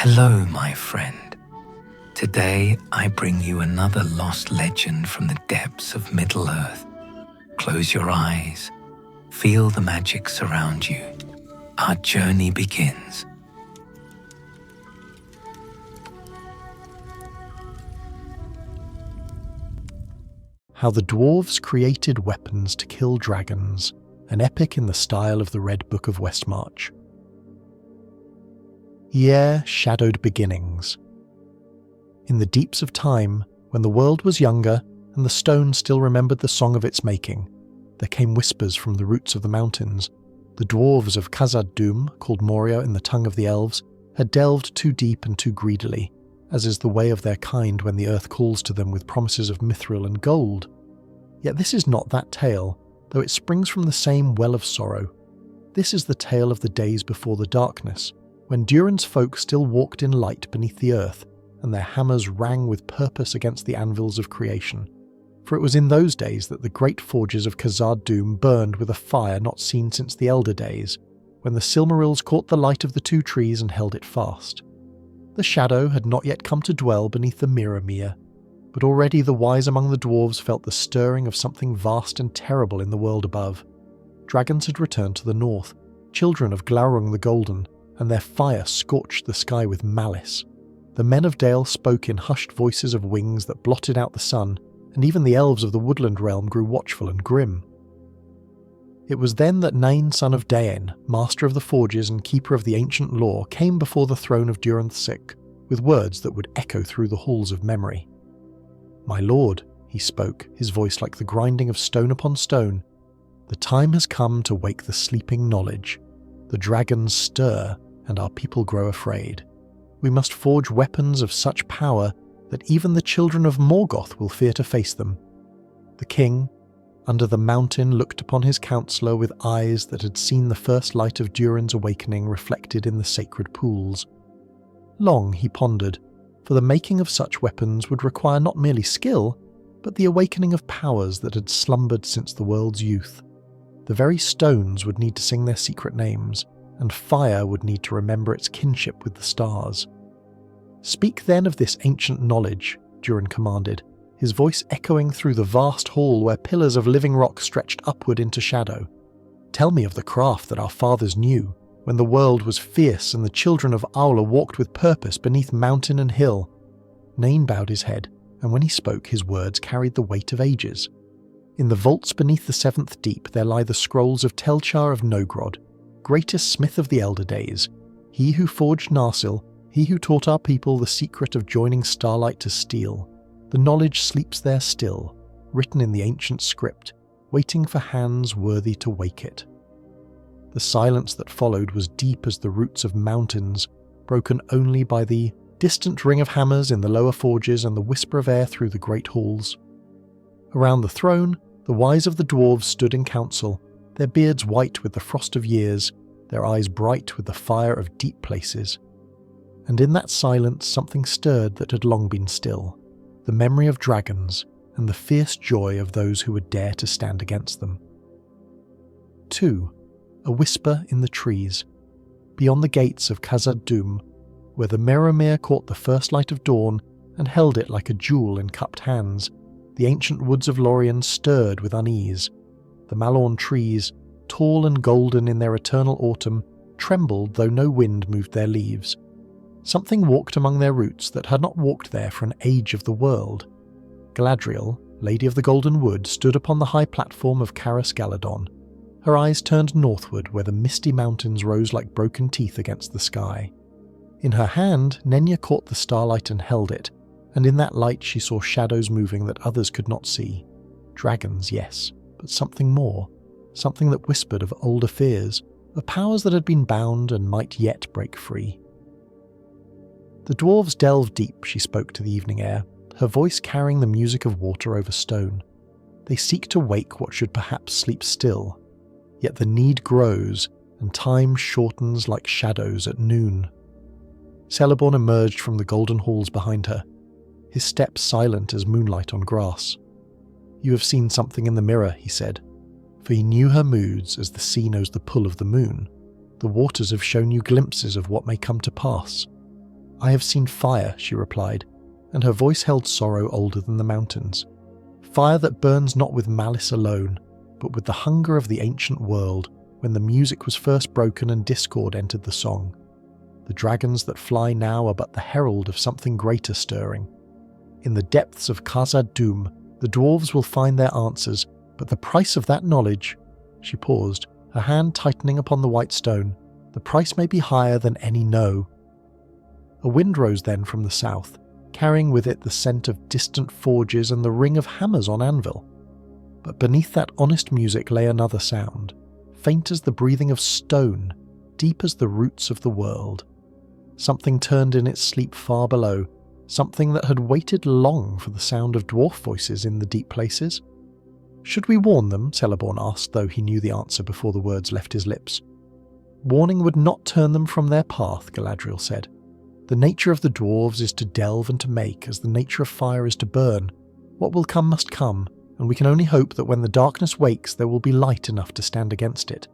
Hello, my friend. Today I bring you another lost legend from the depths of Middle-Earth. Close your eyes, feel the magic surround you. Our journey begins. How the Dwarves created weapons to kill dragons, an epic in the style of the Red Book of Westmarch. Year shadowed beginnings. In the deeps of time, when the world was younger and the stone still remembered the song of its making, there came whispers from the roots of the mountains. The dwarves of Khazad-dûm, called Moria in the tongue of the elves, had delved too deep and too greedily, as is the way of their kind when the earth calls to them with promises of mithril and gold. Yet this is not that tale, though it springs from the same well of sorrow. This is the tale of the days before the darkness, when Durin's folk still walked in light beneath the earth, and their hammers rang with purpose against the anvils of creation. For it was in those days that the great forges of Khazad-dûm burned with a fire not seen since the Elder Days, when the Silmarils caught the light of the two trees and held it fast. The shadow had not yet come to dwell beneath the Mirror-mere, but already the wise among the dwarves felt the stirring of something vast and terrible in the world above. Dragons had returned to the north, children of Glaurung the Golden, and their fire scorched the sky with malice. The men of Dale spoke in hushed voices of wings that blotted out the sun, and even the elves of the woodland realm grew watchful and grim. It was then that Nain, son of Daen, master of the forges and keeper of the ancient lore, came before the throne of Durin Thick, with words that would echo through the halls of memory. "My lord," he spoke, his voice like the grinding of stone upon stone, "the time has come to wake the sleeping knowledge. The dragons stir, and our people grow afraid. We must forge weapons of such power that even the children of Morgoth will fear to face them." The king, under the mountain, looked upon his counsellor with eyes that had seen the first light of Durin's awakening reflected in the sacred pools. Long he pondered, for the making of such weapons would require not merely skill, but the awakening of powers that had slumbered since the world's youth. The very stones would need to sing their secret names, and fire would need to remember its kinship with the stars. "Speak then of this ancient knowledge," Durin commanded, his voice echoing through the vast hall where pillars of living rock stretched upward into shadow. "Tell me of the craft that our fathers knew, when the world was fierce and the children of Aulë walked with purpose beneath mountain and hill." Nain bowed his head, and when he spoke his words carried the weight of ages. "In the vaults beneath the seventh deep there lie the scrolls of Telchar of Nogrod, greatest smith of the Elder Days, he who forged Narsil, he who taught our people the secret of joining starlight to steel. The knowledge sleeps there still, written in the ancient script, waiting for hands worthy to wake it." The silence that followed was deep as the roots of mountains, broken only by the distant ring of hammers in the lower forges and the whisper of air through the great halls. Around the throne, the wise of the dwarves stood in council, their beards white with the frost of years, their eyes bright with the fire of deep places. And in that silence something stirred that had long been still, the memory of dragons and the fierce joy of those who would dare to stand against them. 2. A whisper in the trees. Beyond the gates of Khazad-dûm, where the Mirror-mere caught the first light of dawn and held it like a jewel in cupped hands, the ancient woods of Lorien stirred with unease. The Malorn trees, tall and golden in their eternal autumn, trembled though no wind moved their leaves. Something walked among their roots that had not walked there for an age of the world. Galadriel, Lady of the Golden Wood, stood upon the high platform of Caras Galadon, her eyes turned northward where the misty mountains rose like broken teeth against the sky. In her hand, Nenya caught the starlight and held it, and in that light she saw shadows moving that others could not see. Dragons, yes, but something more, something that whispered of older fears, of powers that had been bound and might yet break free. The dwarves delved deep, she spoke to the evening air, her voice carrying the music of water over stone. They seek to wake what should perhaps sleep still, yet the need grows, and time shortens like shadows at noon. Celeborn emerged from the golden halls behind her, his steps silent as moonlight on grass. "You have seen something in the mirror," he said, for he knew her moods as the sea knows the pull of the moon. "The waters have shown you glimpses of what may come to pass. "I have seen fire," she replied, and her voice held sorrow older than the mountains. "Fire that burns not with malice alone, but with the hunger of the ancient world, when the music was first broken and discord entered the song. The dragons that fly now are but the herald of something greater stirring. In the depths of Khazad-dûm, the dwarves will find their answers, but the price of that knowledge—" She paused, her hand tightening upon the white stone. "The price may be higher than any know." A wind rose then from the south, carrying with it the scent of distant forges and the ring of hammers on anvil. But beneath that honest music lay another sound, faint as the breathing of stone, deep as the roots of the world. Something turned in its sleep far below, something that had waited long for the sound of dwarf voices in the deep places. "Should we warn them?" Celeborn asked, though he knew the answer before the words left his lips. "Warning would not turn them from their path," Galadriel said. "The nature of the dwarves is to delve and to make, as the nature of fire is to burn. What will come must come, and we can only hope that when the darkness wakes there will be light enough to stand against it."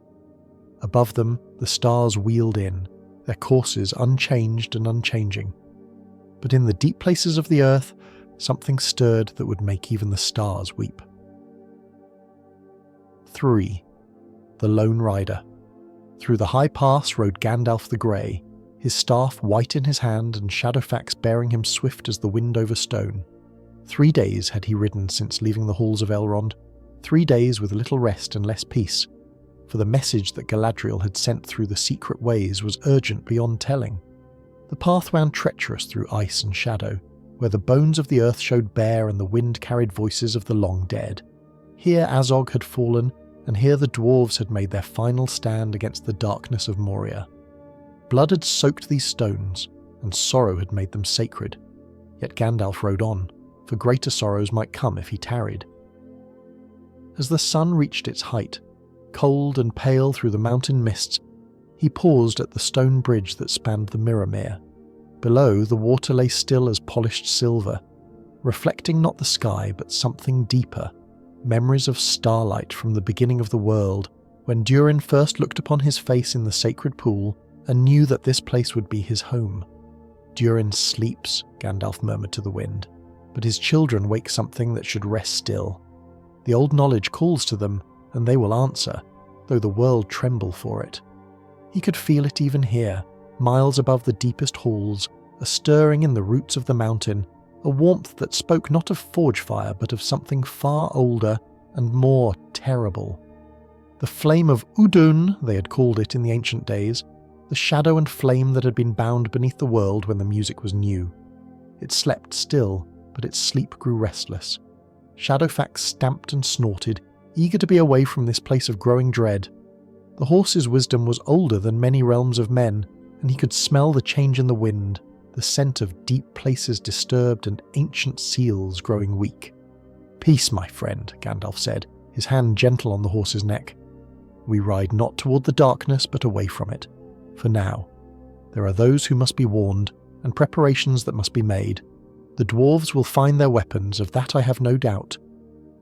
Above them, the stars wheeled in, their courses unchanged and unchanging. But in the deep places of the earth, something stirred that would make even the stars weep. 3. The Lone Rider. Through the high pass rode Gandalf the Grey, his staff white in his hand and Shadowfax bearing him swift as the wind over stone. 3 days had he ridden since leaving the halls of Elrond, 3 days with little rest and less peace, for the message that Galadriel had sent through the secret ways was urgent beyond telling. The path wound treacherous through ice and shadow, where the bones of the earth showed bare and the wind carried voices of the long dead. Here Azog had fallen, and here the dwarves had made their final stand against the darkness of Moria. Blood had soaked these stones, and sorrow had made them sacred. Yet Gandalf rode on, for greater sorrows might come if he tarried. As the sun reached its height, cold and pale through the mountain mists, he paused at the stone bridge that spanned the Mirrormere. Below, the water lay still as polished silver, reflecting not the sky but something deeper, memories of starlight from the beginning of the world, when Durin first looked upon his face in the sacred pool and knew that this place would be his home. "Durin sleeps," Gandalf murmured to the wind, "but his children wake something that should rest still. The old knowledge calls to them, and they will answer, though the world tremble for it." He could feel it even here, miles above the deepest halls, a stirring in the roots of the mountain, a warmth that spoke not of forge fire but of something far older and more terrible. The flame of Udun, they had called it in the ancient days, the shadow and flame that had been bound beneath the world when the music was new. It slept still, but its sleep grew restless. Shadowfax stamped and snorted, eager to be away from this place of growing dread. The horse's wisdom was older than many realms of men, and he could smell the change in the wind, the scent of deep places disturbed and ancient seals growing weak. "Peace, my friend," Gandalf said, his hand gentle on the horse's neck. "We ride not toward the darkness, but away from it. For now. There are those who must be warned, and preparations that must be made. The dwarves will find their weapons, of that I have no doubt.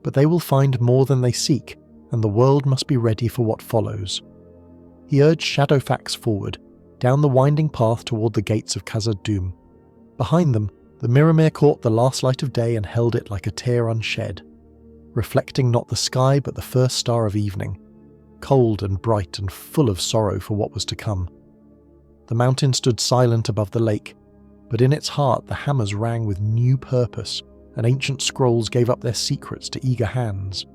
But they will find more than they seek, and the world must be ready for what follows." He urged Shadowfax forward, down the winding path toward the gates of Khazad-dûm. Behind them, the Mirrormere caught the last light of day and held it like a tear unshed, reflecting not the sky but the first star of evening, cold and bright and full of sorrow for what was to come. The mountain stood silent above the lake, but in its heart the hammers rang with new purpose, and ancient scrolls gave up their secrets to eager hands.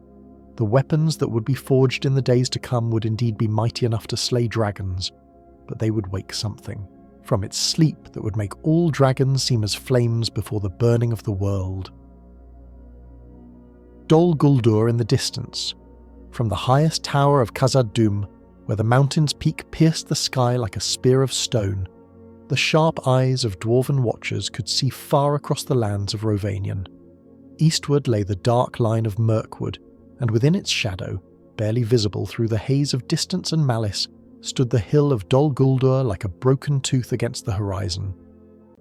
The weapons that would be forged in the days to come would indeed be mighty enough to slay dragons, but they would wake something from its sleep that would make all dragons seem as flames before the burning of the world. Dol Guldur in the distance. From the highest tower of Khazad-dûm, where the mountain's peak pierced the sky like a spear of stone, the sharp eyes of dwarven watchers could see far across the lands of Rovanion. Eastward lay the dark line of Mirkwood, and within its shadow, barely visible through the haze of distance and malice, stood the hill of Dol Guldur like a broken tooth against the horizon.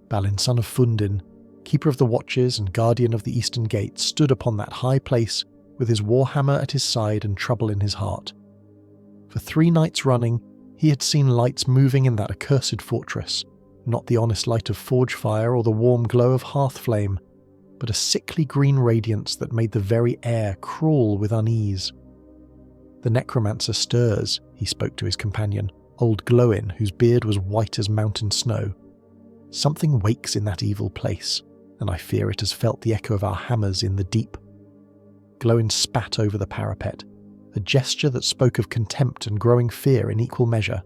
Balin, son of Fundin, keeper of the watches and guardian of the eastern gate, stood upon that high place with his warhammer at his side and trouble in his heart. For 3 nights running, he had seen lights moving in that accursed fortress, not the honest light of forge fire or the warm glow of hearth flame, but a sickly green radiance that made the very air crawl with unease. The necromancer stirs, he spoke to his companion, old Glowin, whose beard was white as mountain snow. Something wakes in that evil place, and I fear it has felt the echo of our hammers in the deep. Glowin spat over the parapet, a gesture that spoke of contempt and growing fear in equal measure.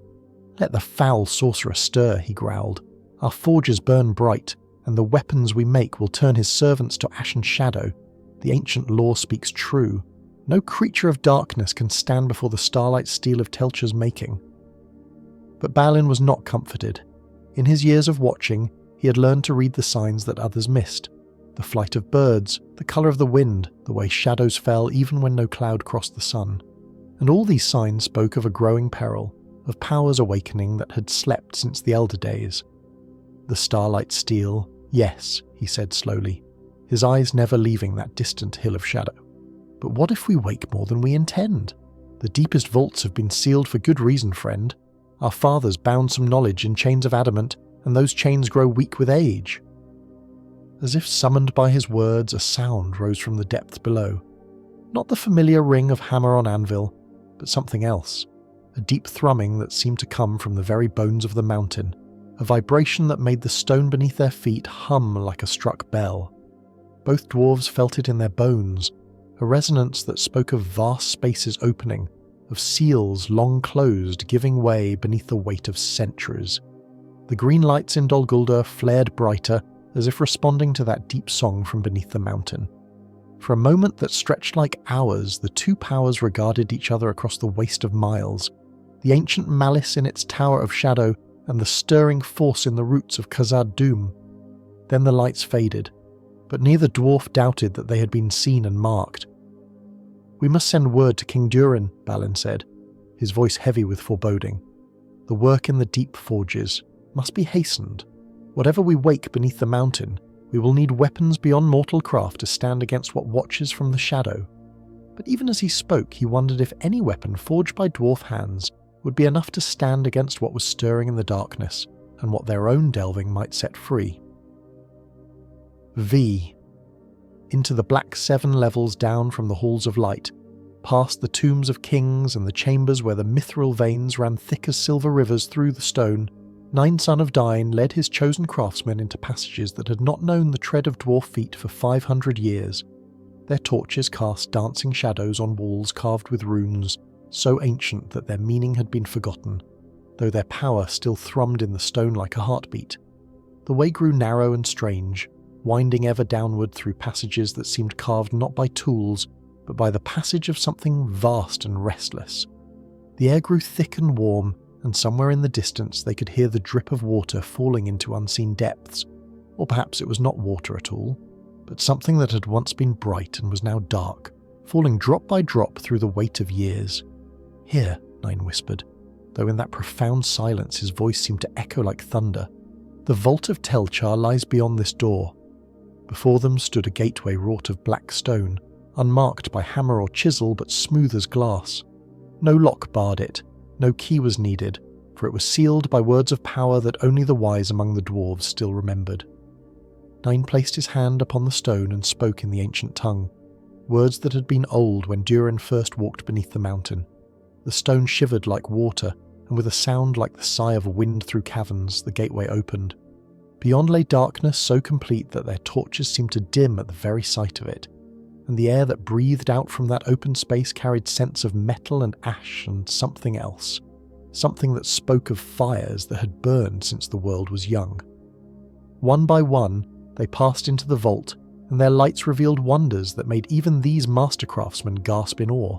"Let the foul sorcerer stir," he growled. "Our forges burn bright, and the weapons we make will turn his servants to ashen shadow. The ancient law speaks true. No creature of darkness can stand before the starlight steel of Telchar's making." But Balin was not comforted. In his years of watching, he had learned to read the signs that others missed. The flight of birds, the colour of the wind, the way shadows fell even when no cloud crossed the sun. And all these signs spoke of a growing peril, of powers awakening that had slept since the elder days. "The starlight steel, yes," he said slowly, his eyes never leaving that distant hill of shadow. "But what if we wake more than we intend? The deepest vaults have been sealed for good reason, friend. Our fathers bound some knowledge in chains of adamant, and those chains grow weak with age." As if summoned by his words, a sound rose from the depths below. Not the familiar ring of hammer on anvil, but something else. A deep thrumming that seemed to come from the very bones of the mountain, a vibration that made the stone beneath their feet hum like a struck bell. Both dwarves felt it in their bones, a resonance that spoke of vast spaces opening, of seals long closed giving way beneath the weight of centuries. The green lights in Dol Guldur flared brighter, as if responding to that deep song from beneath the mountain. For a moment that stretched like hours, the two powers regarded each other across the waste of miles, the ancient malice in its tower of shadow and the stirring force in the roots of Khazad Dûm. Then the lights faded, but neither dwarf doubted that they had been seen and marked. "We must send word to King Durin," Balin said, his voice heavy with foreboding. "The work in the deep forges must be hastened. Whatever we wake beneath the mountain, we will need weapons beyond mortal craft to stand against what watches from the shadow." But even as he spoke, he wondered if any weapon forged by dwarf hands would be enough to stand against what was stirring in the darkness, and what their own delving might set free. V. Into the black 7 levels down from the halls of light, past the tombs of kings and the chambers where the mithril veins ran thick as silver rivers through the stone, Nine Son of Dain led his chosen craftsmen into passages that had not known the tread of dwarf feet for 500 years. Their torches cast dancing shadows on walls carved with runes, so ancient that their meaning had been forgotten, though their power still thrummed in the stone like a heartbeat. The way grew narrow and strange, winding ever downward through passages that seemed carved not by tools, but by the passage of something vast and restless. The air grew thick and warm, and somewhere in the distance they could hear the drip of water falling into unseen depths, or perhaps it was not water at all, but something that had once been bright and was now dark, falling drop by drop through the weight of years. "Here," Nine whispered, though in that profound silence his voice seemed to echo like thunder. "The vault of Telchar lies beyond this door." Before them stood a gateway wrought of black stone, unmarked by hammer or chisel but smooth as glass. No lock barred it, no key was needed, for it was sealed by words of power that only the wise among the dwarves still remembered. Nine placed his hand upon the stone and spoke in the ancient tongue, words that had been old when Durin first walked beneath the mountain. The stone shivered like water, and with a sound like the sigh of wind through caverns, the gateway opened. Beyond lay darkness so complete that their torches seemed to dim at the very sight of it, and the air that breathed out from that open space carried scents of metal and ash and something else, something that spoke of fires that had burned since the world was young. One by one, they passed into the vault, and their lights revealed wonders that made even these master craftsmen gasp in awe.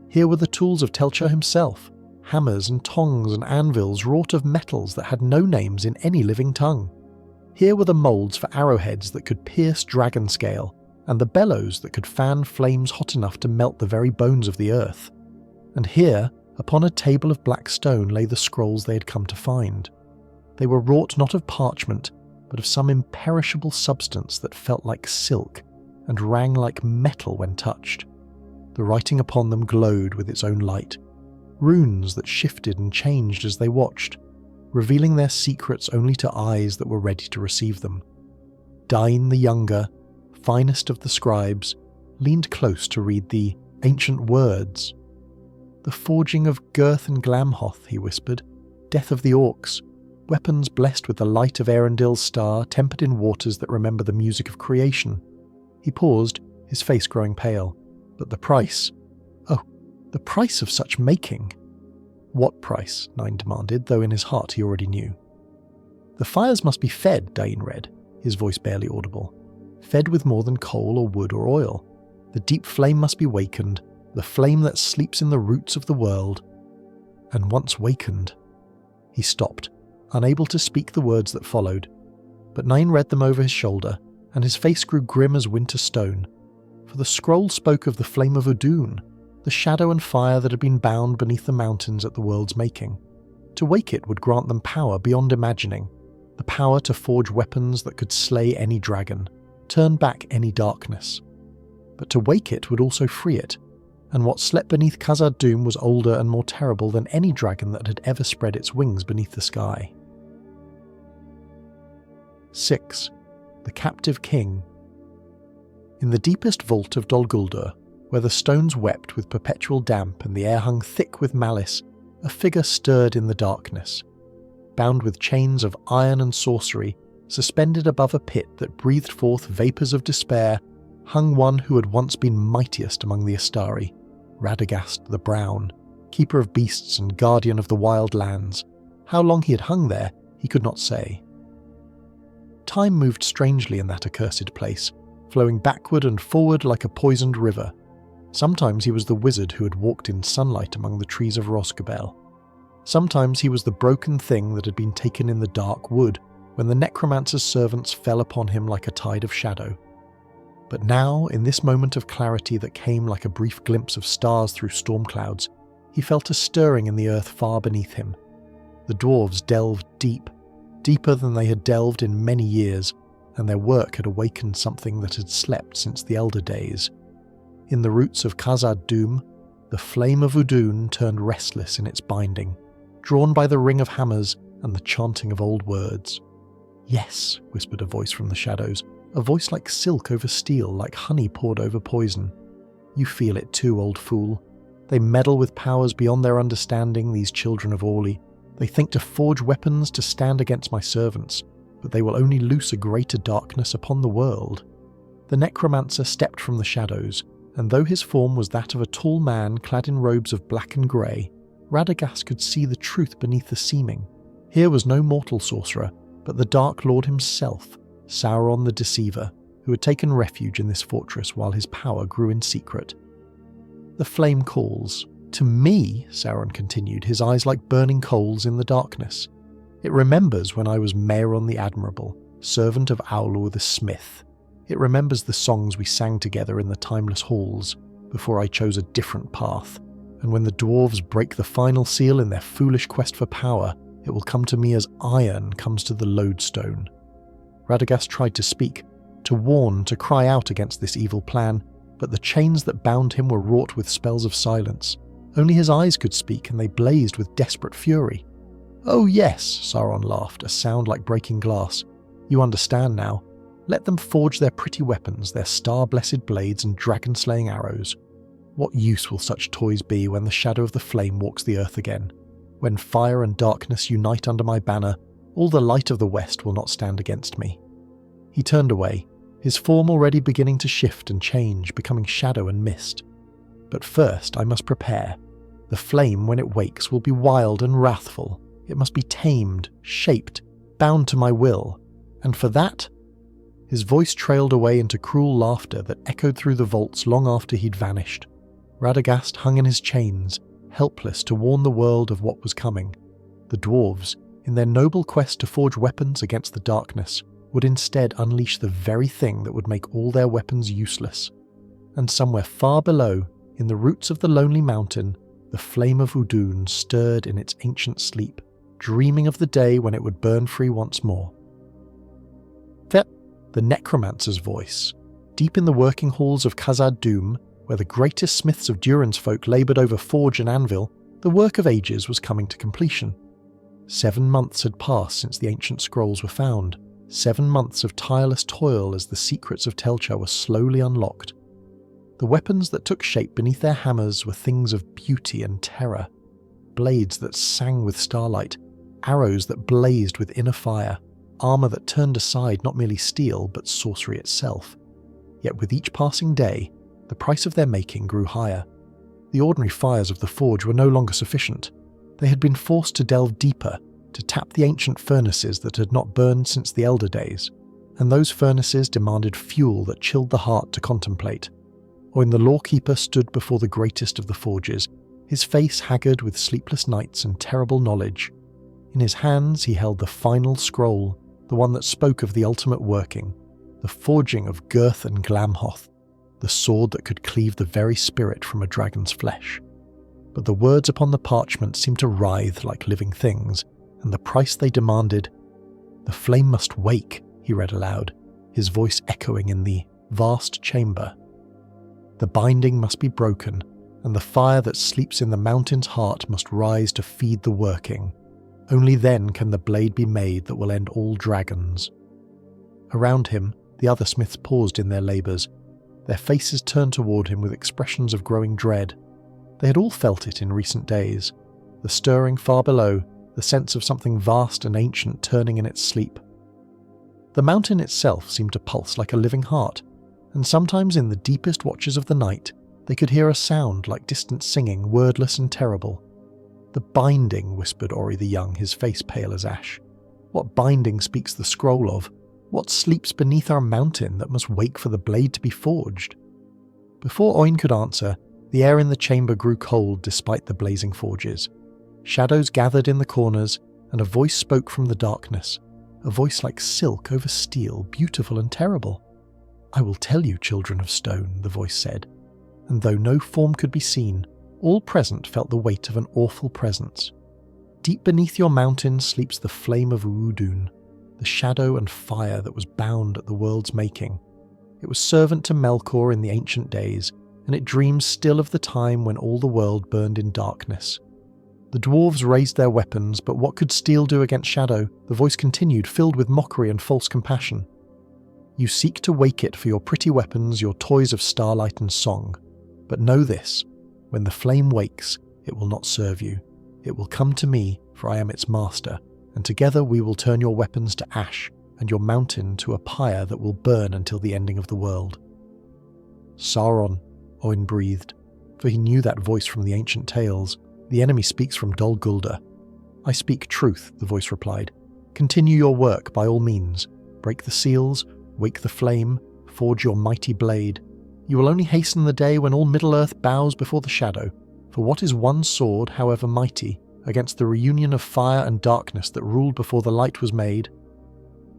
Here were the tools of Telchar himself, hammers and tongs and anvils wrought of metals that had no names in any living tongue. Here were the moulds for arrowheads that could pierce dragon scale, and the bellows that could fan flames hot enough to melt the very bones of the earth. And here, upon a table of black stone, lay the scrolls they had come to find. They were wrought not of parchment, but of some imperishable substance that felt like silk, and rang like metal when touched. The writing upon them glowed with its own light, runes that shifted and changed as they watched, revealing their secrets only to eyes that were ready to receive them. Dain the Younger, finest of the scribes, leaned close to read the ancient words. "The forging of Girth and Glamhoth," he whispered. "Death of the orcs. Weapons blessed with the light of Erendil's star, tempered in waters that remember the music of creation." He paused, his face growing pale. "But the price. Oh, the price of such making." "What price?" Dain demanded, though in his heart he already knew. "The fires must be fed," Dain read, his voice barely audible. "Fed with more than coal or wood or oil. The deep flame must be wakened, the flame that sleeps in the roots of the world. And once wakened..." He stopped, unable to speak the words that followed. But Dain read them over his shoulder, and his face grew grim as winter stone. For the scroll spoke of the flame of Udun, the shadow and fire that had been bound beneath the mountains at the world's making. To wake it would grant them power beyond imagining, the power to forge weapons that could slay any dragon, turn back any darkness. But to wake it would also free it, and what slept beneath Khazad-dûm was older and more terrible than any dragon that had ever spread its wings beneath the sky. 6. The Captive King. In the deepest vault of Dol Guldur, where the stones wept with perpetual damp and the air hung thick with malice, a figure stirred in the darkness. Bound with chains of iron and sorcery, suspended above a pit that breathed forth vapours of despair, hung one who had once been mightiest among the Astari, Radagast the Brown, keeper of beasts and guardian of the wild lands. How long he had hung there, he could not say. Time moved strangely in that accursed place, flowing backward and forward like a poisoned river. Sometimes he was the wizard who had walked in sunlight among the trees of Rosgobel. Sometimes he was the broken thing that had been taken in the dark wood, when the necromancer's servants fell upon him like a tide of shadow. But now, in this moment of clarity that came like a brief glimpse of stars through storm clouds, he felt a stirring in the earth far beneath him. The dwarves delved deep, deeper than they had delved in many years, and their work had awakened something that had slept since the elder days. In the roots of Khazad-dûm, the flame of Udun turned restless in its binding, drawn by the ring of hammers and the chanting of old words. "Yes," whispered a voice from the shadows, a voice like silk over steel, like honey poured over poison. "You feel it too, old fool. They meddle with powers beyond their understanding, these children of Aulë. They think to forge weapons to stand against my servants, but they will only loose a greater darkness upon the world." The necromancer stepped from the shadows, and though his form was that of a tall man clad in robes of black and grey, Radagast could see the truth beneath the seeming. Here was no mortal sorcerer, but the Dark Lord himself, Sauron the Deceiver, who had taken refuge in this fortress while his power grew in secret. "The flame calls. To me," Sauron continued, his eyes like burning coals in the darkness. "It remembers when I was Mehron the Admirable, servant of Aulë the Smith. It remembers the songs we sang together in the timeless halls, before I chose a different path. And when the dwarves break the final seal in their foolish quest for power, it will come to me as iron comes to the lodestone." Radagast tried to speak, to warn, to cry out against this evil plan, but the chains that bound him were wrought with spells of silence. Only his eyes could speak, and they blazed with desperate fury. "Oh yes," Sauron laughed, a sound like breaking glass. "You understand now. Let them forge their pretty weapons, their star-blessed blades and dragon-slaying arrows. What use will such toys be when the shadow of the flame walks the earth again? When fire and darkness unite under my banner, all the light of the west will not stand against me." He turned away, his form already beginning to shift and change, becoming shadow and mist. "But first I must prepare. The flame, when it wakes, will be wild and wrathful. It must be tamed, shaped, bound to my will. And for that..." His voice trailed away into cruel laughter that echoed through the vaults long after he'd vanished. Radagast hung in his chains, helpless to warn the world of what was coming. The dwarves, in their noble quest to forge weapons against the darkness, would instead unleash the very thing that would make all their weapons useless. And somewhere far below, in the roots of the lonely mountain, the flame of Udun stirred in its ancient sleep, dreaming of the day when it would burn free once more. The necromancer's voice. Deep in the working halls of Khazad-dûm, where the greatest smiths of Durin's folk laboured over forge and anvil, the work of ages was coming to completion. 7 months had passed since the ancient scrolls were found, 7 months of tireless toil as the secrets of Telchar were slowly unlocked. The weapons that took shape beneath their hammers were things of beauty and terror. Blades that sang with starlight, arrows that blazed with inner fire, armour that turned aside not merely steel but sorcery itself. Yet with each passing day, the price of their making grew higher. The ordinary fires of the forge were no longer sufficient. They had been forced to delve deeper, to tap the ancient furnaces that had not burned since the Elder Days, and those furnaces demanded fuel that chilled the heart to contemplate. When the lawkeeper stood before the greatest of the forges, his face haggard with sleepless nights and terrible knowledge. In his hands he held the final scroll, the one that spoke of the ultimate working, the forging of Girth and Glamhoth, the sword that could cleave the very spirit from a dragon's flesh. But the words upon the parchment seemed to writhe like living things, and the price they demanded. "The flame must wake," he read aloud, his voice echoing in the vast chamber. "The binding must be broken, and the fire that sleeps in the mountain's heart must rise to feed the working. Only then can the blade be made that will end all dragons." Around him, the other smiths paused in their labours, their faces turned toward him with expressions of growing dread. They had all felt it in recent days, the stirring far below, the sense of something vast and ancient turning in its sleep. The mountain itself seemed to pulse like a living heart, and sometimes in the deepest watches of the night they could hear a sound like distant singing, wordless and terrible. "The binding," whispered Ori the Young, his face pale as ash. "What binding speaks the scroll of? What sleeps beneath our mountain that must wake for the blade to be forged?" Before Oin could answer, the air in the chamber grew cold despite the blazing forges. Shadows gathered in the corners, and a voice spoke from the darkness, a voice like silk over steel, beautiful and terrible. "I will tell you, children of stone," the voice said, and though no form could be seen, all present felt the weight of an awful presence. "Deep beneath your mountain sleeps the flame of Udun, the shadow and fire that was bound at the world's making. It was servant to Melkor in the ancient days, and it dreams still of the time when all the world burned in darkness. The dwarves raised their weapons, but what could steel do against shadow?" The voice continued, filled with mockery and false compassion. "You seek to wake it for your pretty weapons, your toys of starlight and song. But know this, when the flame wakes, it will not serve you. It will come to me, for I am its master, and together we will turn your weapons to ash, and your mountain to a pyre that will burn until the ending of the world." "Sauron," Oin breathed, for he knew that voice from the ancient tales. "The enemy speaks from Dol Guldur." "I speak truth," the voice replied. "Continue your work by all means. Break the seals, wake the flame, forge your mighty blade. You will only hasten the day when all Middle-earth bows before the shadow, for what is one sword, however mighty, against the reunion of fire and darkness that ruled before the light was made?"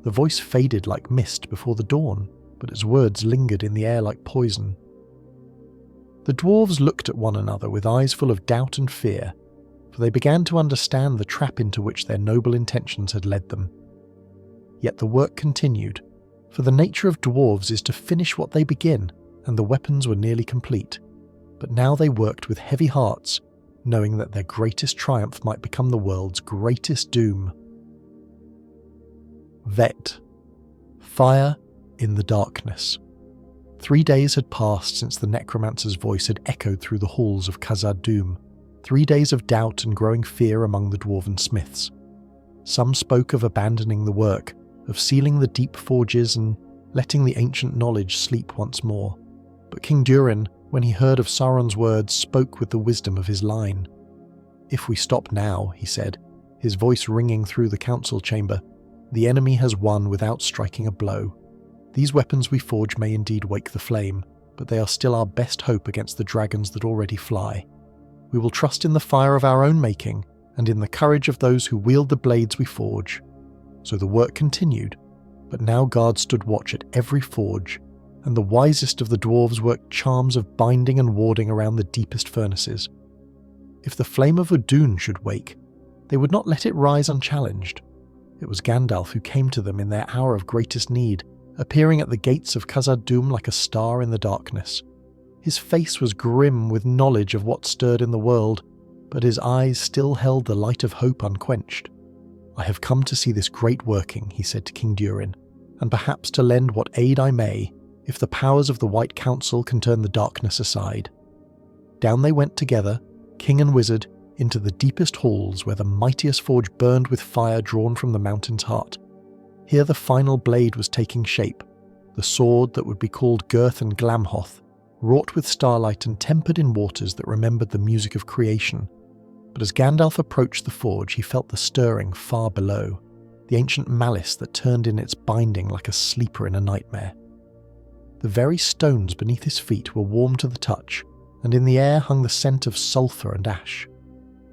The voice faded like mist before the dawn, but its words lingered in the air like poison. The dwarves looked at one another with eyes full of doubt and fear, for they began to understand the trap into which their noble intentions had led them. Yet the work continued, for the nature of dwarves is to finish what they begin, and the weapons were nearly complete. But now they worked with heavy hearts, knowing that their greatest triumph might become the world's greatest doom. Vet. Fire in the darkness. 3 days had passed since the necromancer's voice had echoed through the halls of Khazad-dûm, 3 days of doubt and growing fear among the dwarven smiths. Some spoke of abandoning the work, of sealing the deep forges and letting the ancient knowledge sleep once more. But King Durin, when he heard of Sauron's words, spoke with the wisdom of his line. "If we stop now," he said, his voice ringing through the council chamber, "the enemy has won without striking a blow. These weapons we forge may indeed wake the flame, but they are still our best hope against the dragons that already fly. We will trust in the fire of our own making, and in the courage of those who wield the blades we forge." So the work continued, but now guards stood watch at every forge, and the wisest of the dwarves worked charms of binding and warding around the deepest furnaces. If the flame of Udun should wake, they would not let it rise unchallenged. It was Gandalf who came to them in their hour of greatest need, appearing at the gates of Khazad-dûm like a star in the darkness. His face was grim with knowledge of what stirred in the world, but his eyes still held the light of hope unquenched. "I have come to see this great working," he said to King Durin, "and perhaps to lend what aid I may, if the powers of the White Council can turn the darkness aside." Down they went together, king and wizard, into the deepest halls where the mightiest forge burned with fire drawn from the mountain's heart. Here the final blade was taking shape, the sword that would be called Girth and Glamhoth, wrought with starlight and tempered in waters that remembered the music of creation. But as Gandalf approached the forge, he felt the stirring far below, the ancient malice that turned in its binding like a sleeper in a nightmare. The very stones beneath his feet were warm to the touch, and in the air hung the scent of sulphur and ash.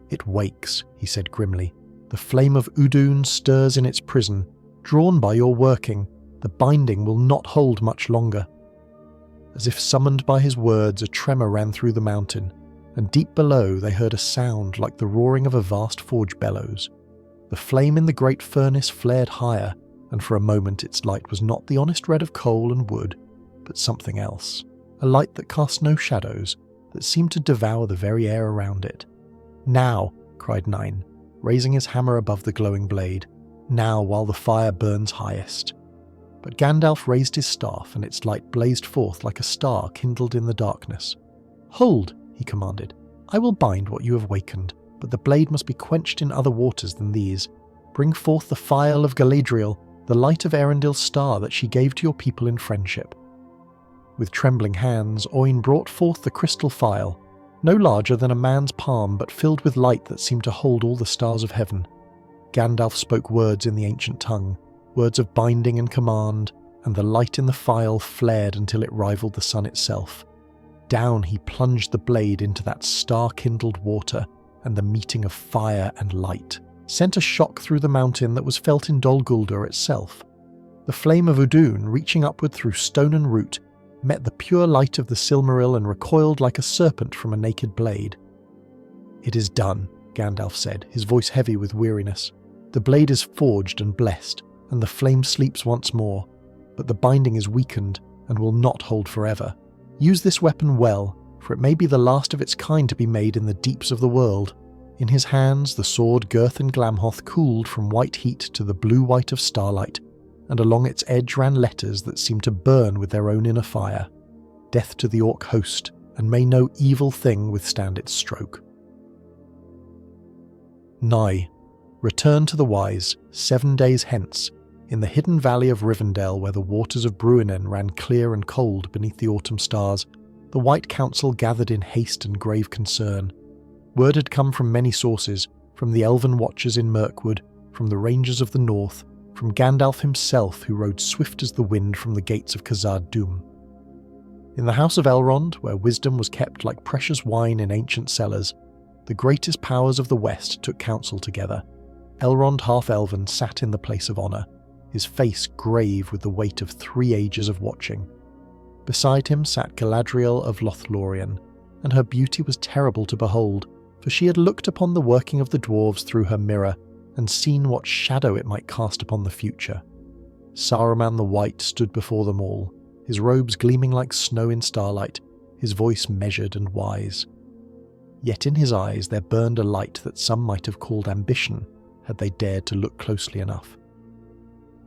"It wakes," he said grimly. "The flame of Udun stirs in its prison. Drawn by your working, the binding will not hold much longer." As if summoned by his words, a tremor ran through the mountain, and deep below they heard a sound like the roaring of a vast forge bellows. The flame in the great furnace flared higher, and for a moment its light was not the honest red of coal and wood, but something else, a light that cast no shadows, that seemed to devour the very air around it. "Now!" cried Nine, raising his hammer above the glowing blade. "Now, while the fire burns highest." But Gandalf raised his staff, and its light blazed forth like a star kindled in the darkness. "Hold!" he commanded. "I will bind what you have wakened, but the blade must be quenched in other waters than these. Bring forth the phial of Galadriel, the light of Erendil's star that she gave to your people in friendship." With trembling hands, Oin brought forth the crystal phial, no larger than a man's palm but filled with light that seemed to hold all the stars of heaven. Gandalf spoke words in the ancient tongue, words of binding and command, and the light in the phial flared until it rivaled the sun itself. Down he plunged the blade into that star-kindled water, and the meeting of fire and light sent a shock through the mountain that was felt in Dol Guldur itself. The flame of Udun, reaching upward through stone and root, met the pure light of the Silmaril and recoiled like a serpent from a naked blade. "It is done," Gandalf said, his voice heavy with weariness. "The blade is forged and blessed, and the flame sleeps once more, but the binding is weakened and will not hold forever. Use this weapon well, for it may be the last of its kind to be made in the deeps of the world." In his hands the sword Girth and Glamhoth cooled from white heat to the blue-white of starlight, and along its edge ran letters that seemed to burn with their own inner fire. "Death to the Orc host, and may no evil thing withstand its stroke." Nigh. Return to the Wise, 7 days hence, in the hidden valley of Rivendell where the waters of Bruinen ran clear and cold beneath the autumn stars. The White Council gathered in haste and grave concern. Word had come from many sources, from the elven watchers in Mirkwood, from the rangers of the north, from Gandalf himself who rode swift as the wind from the gates of Khazad-dûm. In the house of Elrond, where wisdom was kept like precious wine in ancient cellars, the greatest powers of the West took counsel together. Elrond half-elven sat in the place of honour, his face grave with the weight of 3 ages of watching. Beside him sat Galadriel of Lothlorien, and her beauty was terrible to behold, for she had looked upon the working of the dwarves through her mirror, and seen what shadow it might cast upon the future. Saruman the White stood before them all, his robes gleaming like snow in starlight, his voice measured and wise. Yet in his eyes there burned a light that some might have called ambition, had they dared to look closely enough.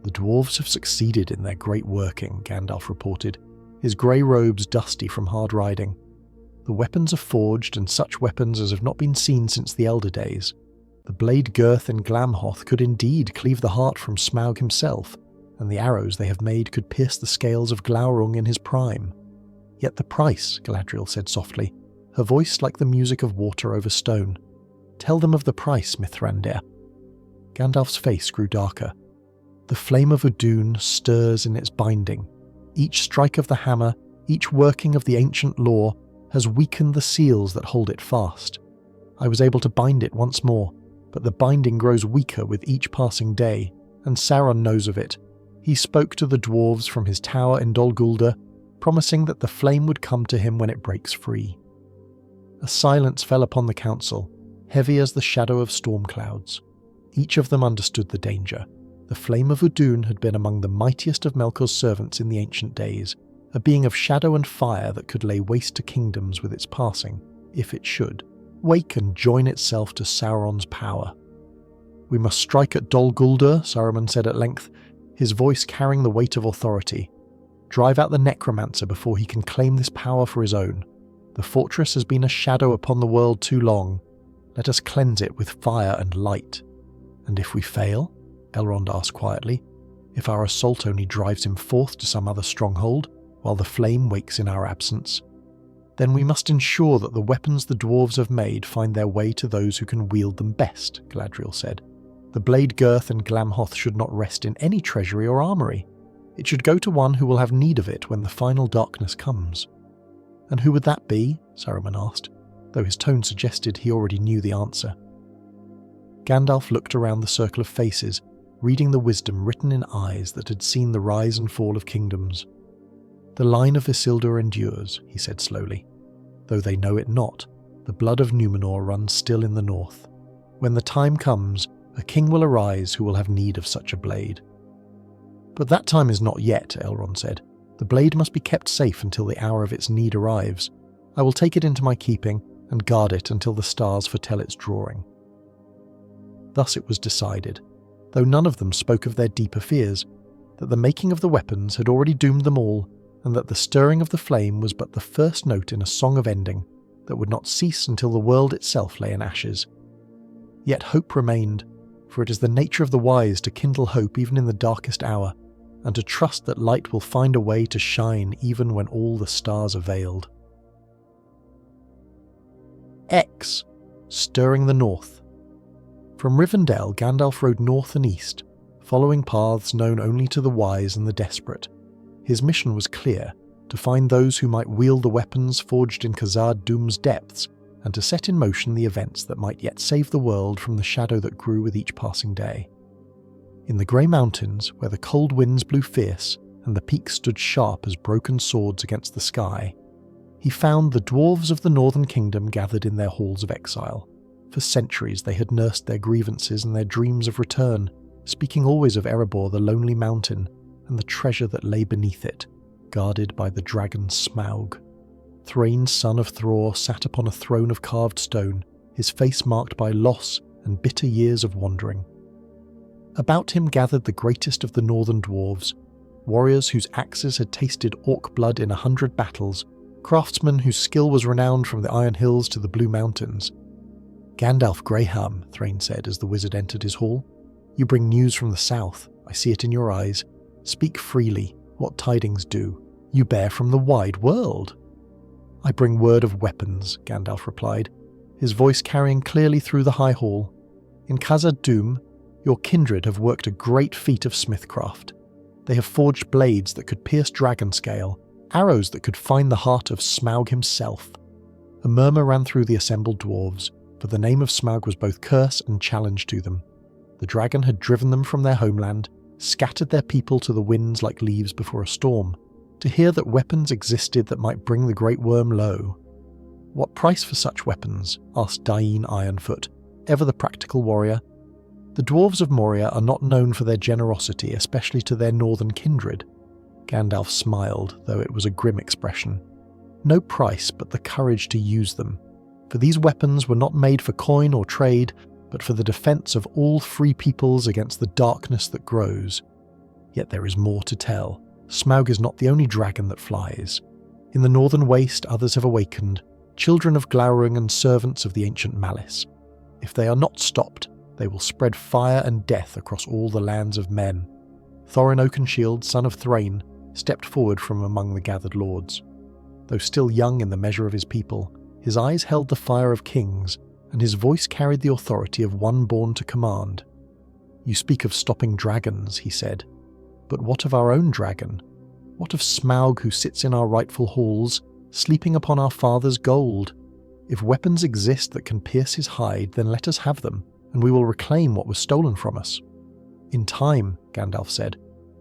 "The dwarves have succeeded in their great working," Gandalf reported, his grey robes dusty from hard riding. "The weapons are forged, and such weapons as have not been seen since the elder days. The blade Girth and Glamhoth could indeed cleave the heart from Smaug himself, and the arrows they have made could pierce the scales of Glaurung in his prime. Yet the price," Galadriel said softly, her voice like the music of water over stone. "Tell them of the price, Mithrandir." Gandalf's face grew darker. "The flame of Udun stirs in its binding. Each strike of the hammer, each working of the ancient law, has weakened the seals that hold it fast. I was able to bind it once more, but the binding grows weaker with each passing day, and Sauron knows of it. He spoke to the dwarves from his tower in Dol Guldur, promising that the flame would come to him when it breaks free." A silence fell upon the council, heavy as the shadow of storm clouds. Each of them understood the danger. The flame of Udun had been among the mightiest of Melkor's servants in the ancient days, a being of shadow and fire that could lay waste to kingdoms with its passing, if it should, wake and join itself to Sauron's power. "We must strike at Dol Guldur," Saruman said at length, his voice carrying the weight of authority. "Drive out the necromancer before he can claim this power for his own. The fortress has been a shadow upon the world too long. Let us cleanse it with fire and light." "And if we fail?" Elrond asked quietly. "If our assault only drives him forth to some other stronghold, while the flame wakes in our absence? Then we must ensure that the weapons the dwarves have made find their way to those who can wield them best," Galadriel said. "The blade girth and Glamhoth should not rest in any treasury or armoury. It should go to one who will have need of it when the final darkness comes." "And who would that be?" Saruman asked, though his tone suggested he already knew the answer. Gandalf looked around the circle of faces, reading the wisdom written in eyes that had seen the rise and fall of kingdoms. "The line of Isildur endures," he said slowly. "Though they know it not, the blood of Númenor runs still in the north. When the time comes, a king will arise who will have need of such a blade." "But that time is not yet," Elrond said. "The blade must be kept safe until the hour of its need arrives. I will take it into my keeping and guard it until the stars foretell its drawing." Thus it was decided, though none of them spoke of their deeper fears, that the making of the weapons had already doomed them all, and that the stirring of the flame was but the first note in a song of ending that would not cease until the world itself lay in ashes. Yet hope remained, for it is the nature of the wise to kindle hope even in the darkest hour, and to trust that light will find a way to shine even when all the stars are veiled. X. Stirring the North. From Rivendell, Gandalf rode north and east, following paths known only to the wise and the desperate. His mission was clear, to find those who might wield the weapons forged in Khazad Dûm's depths, and to set in motion the events that might yet save the world from the shadow that grew with each passing day. In the grey mountains, where the cold winds blew fierce, and the peaks stood sharp as broken swords against the sky, he found the dwarves of the northern kingdom gathered in their halls of exile. For centuries they had nursed their grievances and their dreams of return, speaking always of Erebor the lonely mountain, and the treasure that lay beneath it, guarded by the dragon Smaug. Thrain, son of Thror, sat upon a throne of carved stone, his face marked by loss and bitter years of wandering. About him gathered the greatest of the northern dwarves, warriors whose axes had tasted orc blood in 100 battles, craftsmen whose skill was renowned from the Iron Hills to the Blue Mountains. "Gandalf Greyham," Thrain said as the wizard entered his hall. "You bring news from the south. I see it in your eyes. Speak freely. What tidings do? You bear from the wide world." "I bring word of weapons," Gandalf replied, his voice carrying clearly through the high hall. "In Khazad Dûm, your kindred have worked a great feat of smithcraft. They have forged blades that could pierce dragon scale, arrows that could find the heart of Smaug himself." A murmur ran through the assembled dwarves, for the name of Smaug was both curse and challenge to them. The dragon had driven them from their homeland, scattered their people to the winds like leaves before a storm. To hear that weapons existed that might bring the great worm low. "What price for such weapons?" asked Dain Ironfoot, ever the practical warrior. "The dwarves of Moria are not known for their generosity, especially to their northern kindred." Gandalf smiled, though it was a grim expression. "No price but the courage to use them. For these weapons were not made for coin or trade, but for the defence of all free peoples against the darkness that grows. Yet there is more to tell. Smaug is not the only dragon that flies. In the northern waste others have awakened, children of Glaurung and servants of the ancient malice. If they are not stopped, they will spread fire and death across all the lands of men." Thorin Oakenshield, son of Thrain, stepped forward from among the gathered lords. Though still young in the measure of his people, his eyes held the fire of kings, and his voice carried the authority of one born to command. "You speak of stopping dragons," he said. "But what of our own dragon? What of Smaug who sits in our rightful halls, sleeping upon our father's gold? If weapons exist that can pierce his hide, then let us have them, and we will reclaim what was stolen from us." "In time," Gandalf said.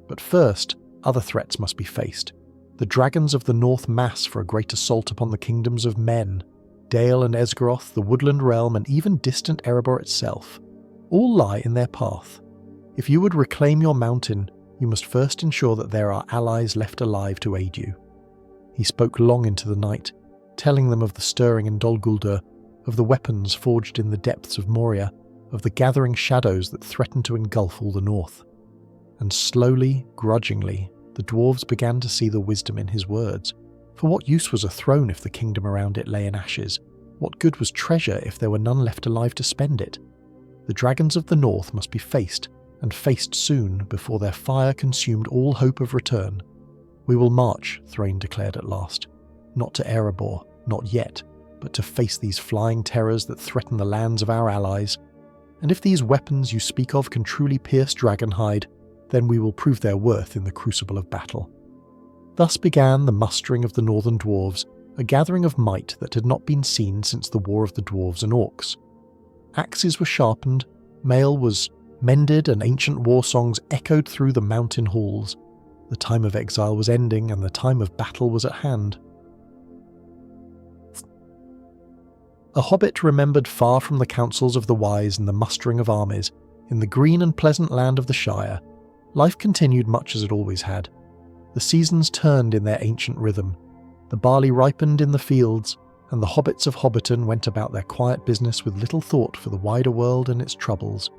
"But first, other threats must be faced. The dragons of the North mass for a great assault upon the kingdoms of men. Dale and Esgaroth, the woodland realm, and even distant Erebor itself. All lie in their path. If you would reclaim your mountain, you must first ensure that there are allies left alive to aid you." He spoke long into the night, telling them of the stirring in Dol Guldur, of the weapons forged in the depths of Moria, of the gathering shadows that threatened to engulf all the north. And slowly, grudgingly, the dwarves began to see the wisdom in his words. For what use was a throne if the kingdom around it lay in ashes? What good was treasure if there were none left alive to spend it? The dragons of the north must be faced, and faced soon, before their fire consumed all hope of return. "We will march," Thrain declared at last. "Not to Erebor, not yet, but to face these flying terrors that threaten the lands of our allies. And if these weapons you speak of can truly pierce dragonhide, then we will prove their worth in the crucible of battle." Thus began the mustering of the northern dwarves, a gathering of might that had not been seen since the War of the Dwarves and Orcs. Axes were sharpened, mail was mended, and ancient war songs echoed through the mountain halls. The time of exile was ending, and the time of battle was at hand. A hobbit remembered far from the counsels of the wise and the mustering of armies, in the green and pleasant land of the Shire, life continued much as it always had. The seasons turned in their ancient rhythm, the barley ripened in the fields, and the hobbits of Hobbiton went about their quiet business with little thought for the wider world and its troubles.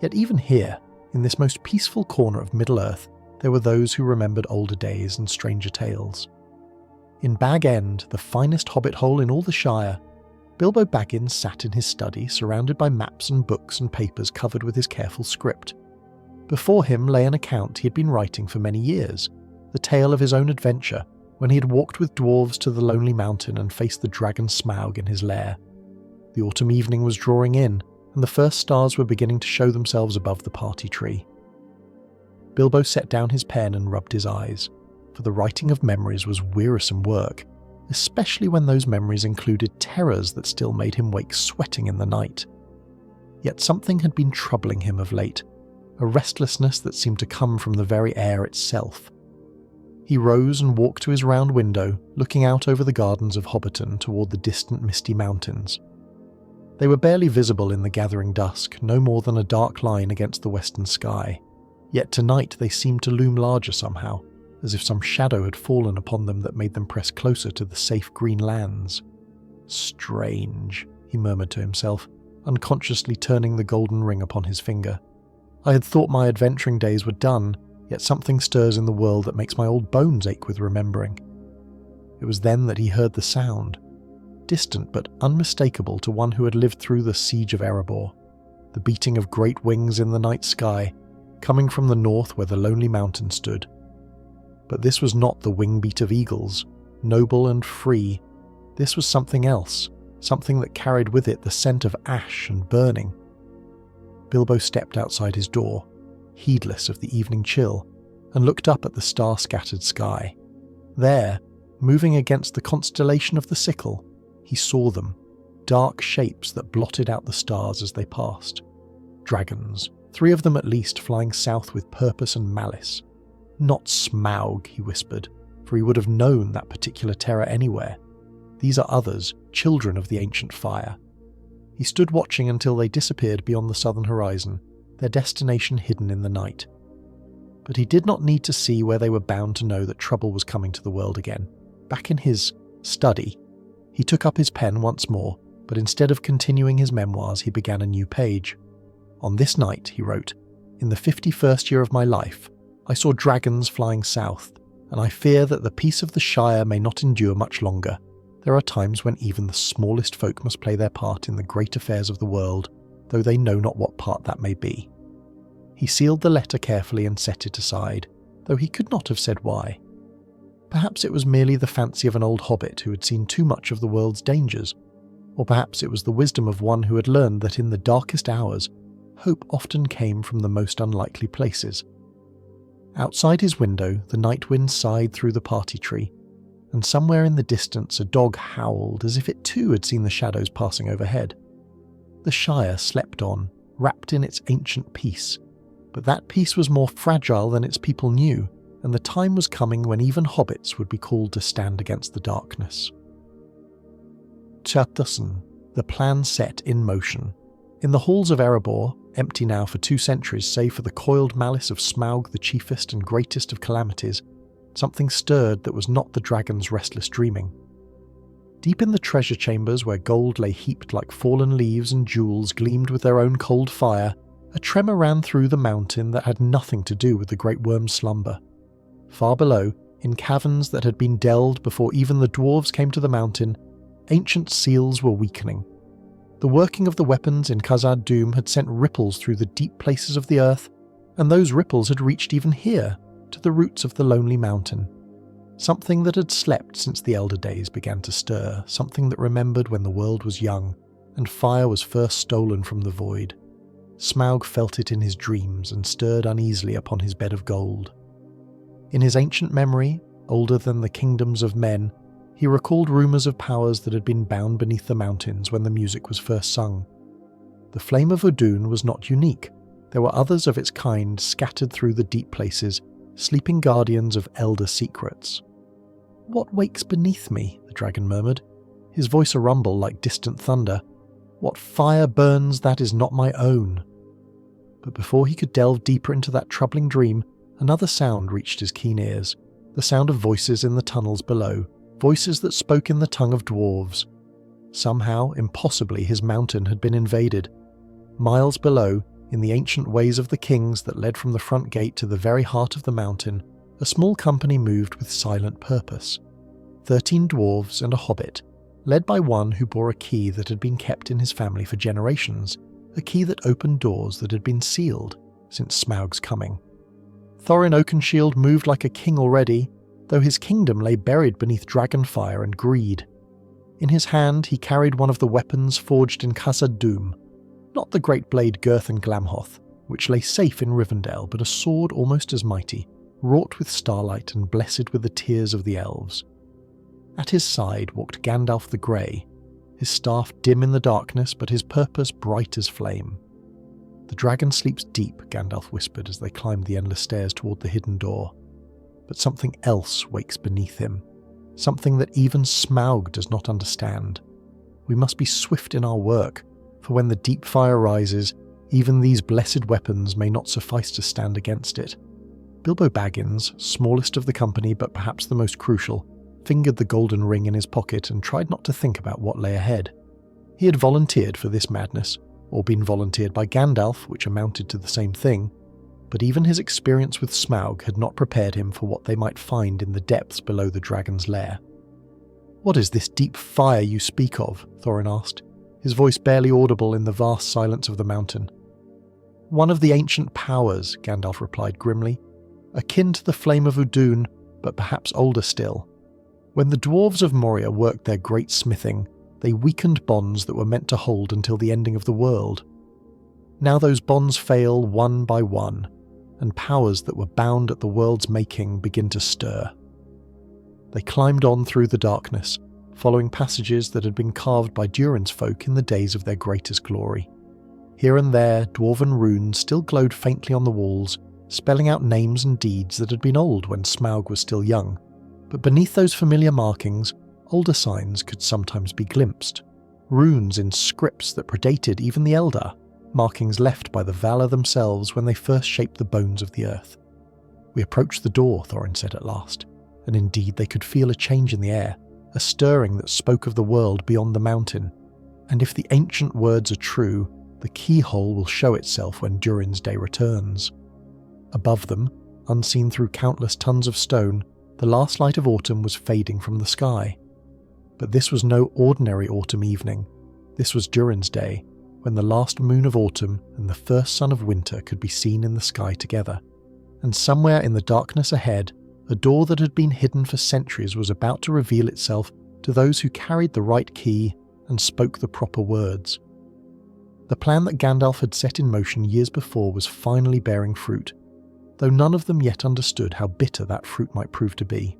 Yet even here, in this most peaceful corner of Middle-earth, there were those who remembered older days and stranger tales. In Bag End, the finest hobbit hole in all the Shire, Bilbo Baggins sat in his study, surrounded by maps and books and papers covered with his careful script. Before him lay an account he had been writing for many years, the tale of his own adventure, when he had walked with dwarves to the lonely mountain and faced the dragon Smaug in his lair. The autumn evening was drawing in, and the first stars were beginning to show themselves above the party tree. Bilbo set down his pen and rubbed his eyes, for the writing of memories was wearisome work, especially when those memories included terrors that still made him wake sweating in the night. Yet something had been troubling him of late, a restlessness that seemed to come from the very air itself. He rose and walked to his round window, looking out over the gardens of Hobbiton toward the distant misty mountains. They were barely visible in the gathering dusk, no more than a dark line against the western sky. Yet tonight they seemed to loom larger somehow, as if some shadow had fallen upon them that made them press closer to the safe green lands. "Strange," he murmured to himself, unconsciously turning the golden ring upon his finger. "I had thought my adventuring days were done, yet something stirs in the world that makes my old bones ache with remembering." It was then that he heard the sound, distant but unmistakable to one who had lived through the siege of Erebor, the beating of great wings in the night sky, coming from the north where the lonely mountain stood. But this was not the wing beat of eagles, noble and free. This was something else, something that carried with it the scent of ash and burning. Bilbo stepped outside his door, heedless of the evening chill, and looked up at the star-scattered sky. There, moving against the constellation of the sickle, he saw them, dark shapes that blotted out the stars as they passed. Dragons, 3 of them at least, flying south with purpose and malice. "Not Smaug," he whispered, for he would have known that particular terror anywhere. "These are others, children of the ancient fire." He stood watching until they disappeared beyond the southern horizon, their destination hidden in the night. But he did not need to see where they were bound to know that trouble was coming to the world again. Back in his study, he took up his pen once more, but instead of continuing his memoirs, he began a new page. "On this night," he wrote, "in the 51st year of my life, I saw dragons flying south, and I fear that the peace of the Shire may not endure much longer. There are times when even the smallest folk must play their part in the great affairs of the world, though they know not what part that may be." He sealed the letter carefully and set it aside, though he could not have said why. Perhaps it was merely the fancy of an old hobbit who had seen too much of the world's dangers, or perhaps it was the wisdom of one who had learned that in the darkest hours, hope often came from the most unlikely places. Outside his window, the night wind sighed through the party tree, and somewhere in the distance a dog howled as if it too had seen the shadows passing overhead. The Shire slept on, wrapped in its ancient peace, but that peace was more fragile than its people knew, and the time was coming when even hobbits would be called to stand against the darkness. Tjartason, the plan set in motion. In the halls of Erebor, empty now for 2 centuries save for the coiled malice of Smaug the chiefest and greatest of calamities, something stirred that was not the dragon's restless dreaming. Deep in the treasure chambers where gold lay heaped like fallen leaves and jewels gleamed with their own cold fire, a tremor ran through the mountain that had nothing to do with the great worm's slumber. Far below, in caverns that had been delved before even the dwarves came to the mountain, ancient seals were weakening. The working of the weapons in Khazad-dûm had sent ripples through the deep places of the earth, and those ripples had reached even here, to the roots of the lonely mountain. Something that had slept since the elder days began to stir, something that remembered when the world was young, and fire was first stolen from the void. Smaug felt it in his dreams and stirred uneasily upon his bed of gold. In his ancient memory, older than the kingdoms of men, he recalled rumours of powers that had been bound beneath the mountains when the music was first sung. The flame of Udun was not unique. There were others of its kind scattered through the deep places, sleeping guardians of elder secrets. "What wakes beneath me?" the dragon murmured, his voice a rumble like distant thunder. "What fire burns that is not my own?" But before he could delve deeper into that troubling dream, another sound reached his keen ears, the sound of voices in the tunnels below, voices that spoke in the tongue of dwarves. Somehow, impossibly, his mountain had been invaded. Miles below, in the ancient ways of the kings that led from the front gate to the very heart of the mountain, a small company moved with silent purpose. 13 dwarves and a hobbit, led by one who bore a key that had been kept in his family for generations, a key that opened doors that had been sealed since Smaug's coming. Thorin Oakenshield moved like a king already, though his kingdom lay buried beneath dragonfire and greed. In his hand he carried one of the weapons forged in Khazad-dûm, not the great blade Girth and Glamhoth, which lay safe in Rivendell, but a sword almost as mighty, wrought with starlight and blessed with the tears of the elves. At his side walked Gandalf the Grey, his staff dim in the darkness but his purpose bright as flame. "The dragon sleeps deep," Gandalf whispered as they climbed the endless stairs toward the hidden door. "But something else wakes beneath him, something that even Smaug does not understand. We must be swift in our work, for when the deep fire rises, even these blessed weapons may not suffice to stand against it." Bilbo Baggins, smallest of the company but perhaps the most crucial, fingered the golden ring in his pocket and tried not to think about what lay ahead. He had volunteered for this madness, or been volunteered by Gandalf, which amounted to the same thing, but even his experience with Smaug had not prepared him for what they might find in the depths below the dragon's lair. "What is this deep fire you speak of?" Thorin asked, his voice barely audible in the vast silence of the mountain. "One of the ancient powers," Gandalf replied grimly, "akin to the flame of Udun, but perhaps older still. When the Dwarves of Moria worked their great smithing, they weakened bonds that were meant to hold until the ending of the world. Now those bonds fail one by one, and powers that were bound at the world's making begin to stir." They climbed on through the darkness, following passages that had been carved by Durin's folk in the days of their greatest glory. Here and there, dwarven runes still glowed faintly on the walls, spelling out names and deeds that had been old when Smaug was still young. But beneath those familiar markings, older signs could sometimes be glimpsed. Runes in scripts that predated even the Eldar, markings left by the Valar themselves when they first shaped the bones of the earth. "We approached the door," Thorin said at last, and indeed they could feel a change in the air, a stirring that spoke of the world beyond the mountain. And if the ancient words are true, the keyhole will show itself when Durin's day returns. Above them, unseen through countless tons of stone, the last light of autumn was fading from the sky. But this was no ordinary autumn evening. This was Durin's day, when the last moon of autumn and the first sun of winter could be seen in the sky together. And somewhere in the darkness ahead, a door that had been hidden for centuries was about to reveal itself to those who carried the right key and spoke the proper words. The plan that Gandalf had set in motion years before was finally bearing fruit, though none of them yet understood how bitter that fruit might prove to be.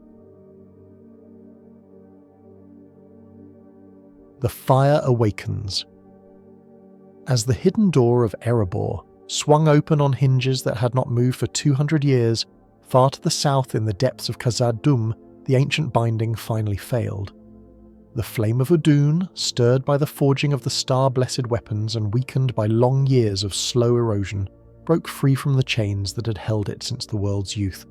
The Fire Awakens. As the hidden door of Erebor swung open on hinges that had not moved for 200 years, far to the south in the depths of Khazad-dûm, the ancient binding finally failed. The flame of Udun, stirred by the forging of the star-blessed weapons and weakened by long years of slow erosion, broke free from the chains that had held it since the world's youth.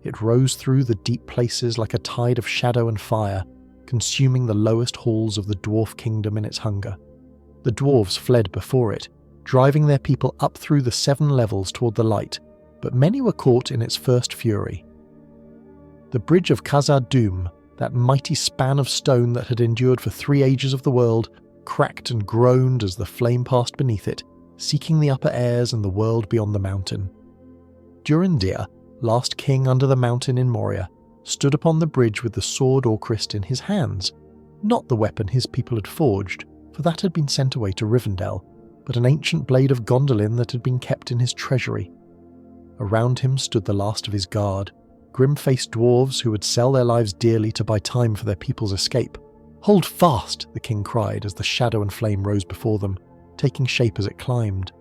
It rose through the deep places like a tide of shadow and fire, consuming the lowest halls of the dwarf kingdom in its hunger. The dwarves fled before it, driving their people up through the 7 levels toward the light, but many were caught in its first fury. The bridge of Khazad-dûm, that mighty span of stone that had endured for 3 ages of the world, cracked and groaned as the flame passed beneath it, seeking the upper airs and the world beyond the mountain. Durindir, last king under the mountain in Moria, stood upon the bridge with the sword Orcrist in his hands, not the weapon his people had forged, for that had been sent away to Rivendell, but an ancient blade of Gondolin that had been kept in his treasury. Around him stood the last of his guard, grim-faced dwarves who would sell their lives dearly to buy time for their people's escape. "Hold fast!" the king cried as the shadow and flame rose before them, taking shape as it climbed.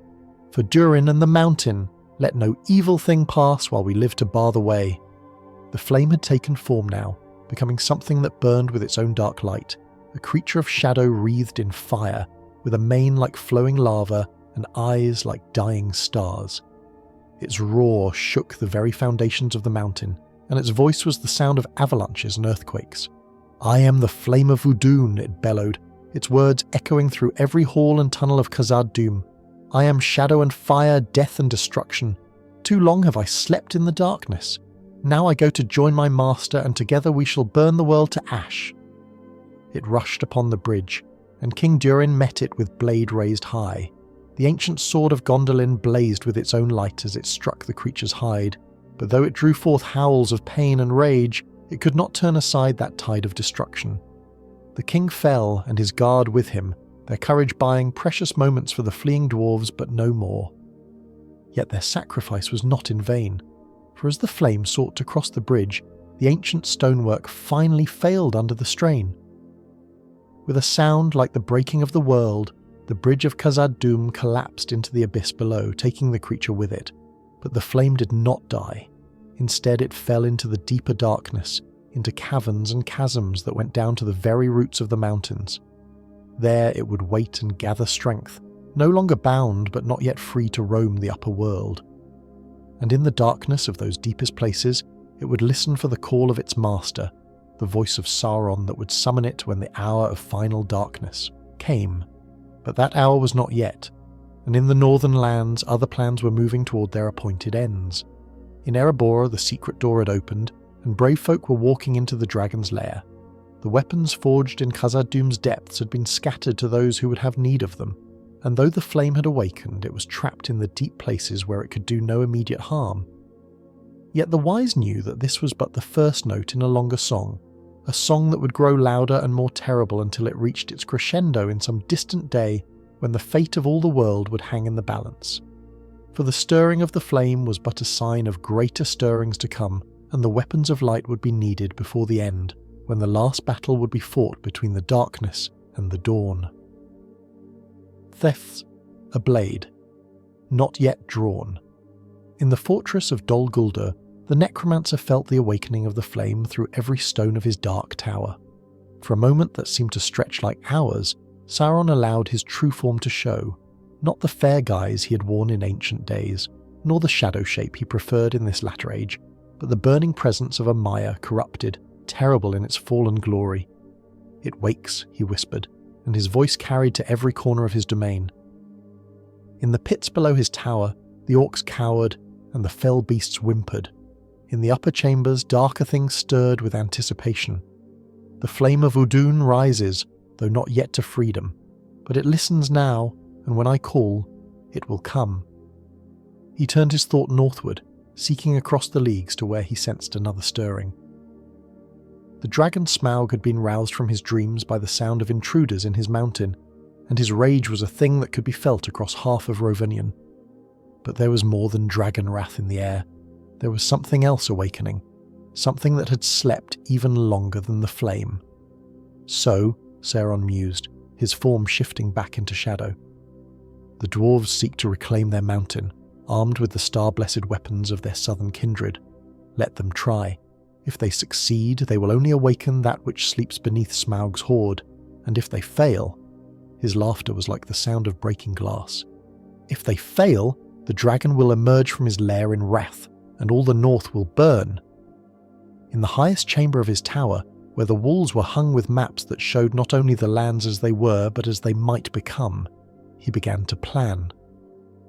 "For Durin and the mountain, let no evil thing pass while we live to bar the way." The flame had taken form now, becoming something that burned with its own dark light, a creature of shadow wreathed in fire, with a mane like flowing lava and eyes like dying stars. Its roar shook the very foundations of the mountain, and its voice was the sound of avalanches and earthquakes. "I am the flame of Udun," it bellowed, its words echoing through every hall and tunnel of Khazad-dûm. "I am shadow and fire, death and destruction. Too long have I slept in the darkness. Now I go to join my master, and together we shall burn the world to ash." It rushed upon the bridge, and King Durin met it with blade raised high. The ancient sword of Gondolin blazed with its own light as it struck the creature's hide, but though it drew forth howls of pain and rage, it could not turn aside that tide of destruction. The king fell, and his guard with him, their courage buying precious moments for the fleeing dwarves, but no more. Yet their sacrifice was not in vain, for as the flame sought to cross the bridge, the ancient stonework finally failed under the strain. With a sound like the breaking of the world, the bridge of Khazad-dûm collapsed into the abyss below, taking the creature with it. But the flame did not die. Instead, it fell into the deeper darkness, into caverns and chasms that went down to the very roots of the mountains. There it would wait and gather strength, no longer bound but not yet free to roam the upper world. And in the darkness of those deepest places, it would listen for the call of its master, the voice of Sauron that would summon it when the hour of final darkness came. But that hour was not yet, and in the northern lands other plans were moving toward their appointed ends. In Erebor the secret door had opened, and brave folk were walking into the dragon's lair. The weapons forged in Khazad-dûm's depths had been scattered to those who would have need of them, and though the flame had awakened, it was trapped in the deep places where it could do no immediate harm. Yet the wise knew that this was but the first note in a longer song, a song that would grow louder and more terrible until it reached its crescendo in some distant day when the fate of all the world would hang in the balance. For the stirring of the flame was but a sign of greater stirrings to come, and the weapons of light would be needed before the end, when the last battle would be fought between the darkness and the dawn. Thefts, a blade, not yet drawn. In the fortress of Dol Guldur, the necromancer felt the awakening of the flame through every stone of his dark tower. For a moment that seemed to stretch like hours, Sauron allowed his true form to show, not the fair guise he had worn in ancient days, nor the shadow shape he preferred in this latter age, but the burning presence of a mire corrupted, terrible in its fallen glory. "It wakes," he whispered, and his voice carried to every corner of his domain. In the pits below his tower, the orcs cowered, and the fell beasts whimpered. In the upper chambers, darker things stirred with anticipation. The flame of Udun rises, though not yet to freedom, but it listens now, and when I call, it will come. He turned his thought northward, seeking across the leagues to where he sensed another stirring. The dragon Smaug had been roused from his dreams by the sound of intruders in his mountain, and his rage was a thing that could be felt across half of Rovanion. But there was more than dragon wrath in the air. There was something else awakening, something that had slept even longer than the flame. So, Sauron mused, his form shifting back into shadow. The dwarves seek to reclaim their mountain, armed with the star-blessed weapons of their southern kindred. Let them try. If they succeed, they will only awaken that which sleeps beneath Smaug's hoard, and if they fail... His laughter was like the sound of breaking glass. If they fail, the dragon will emerge from his lair in wrath, and all the north will burn. In the highest chamber of his tower, where the walls were hung with maps that showed not only the lands as they were, but as they might become, he began to plan.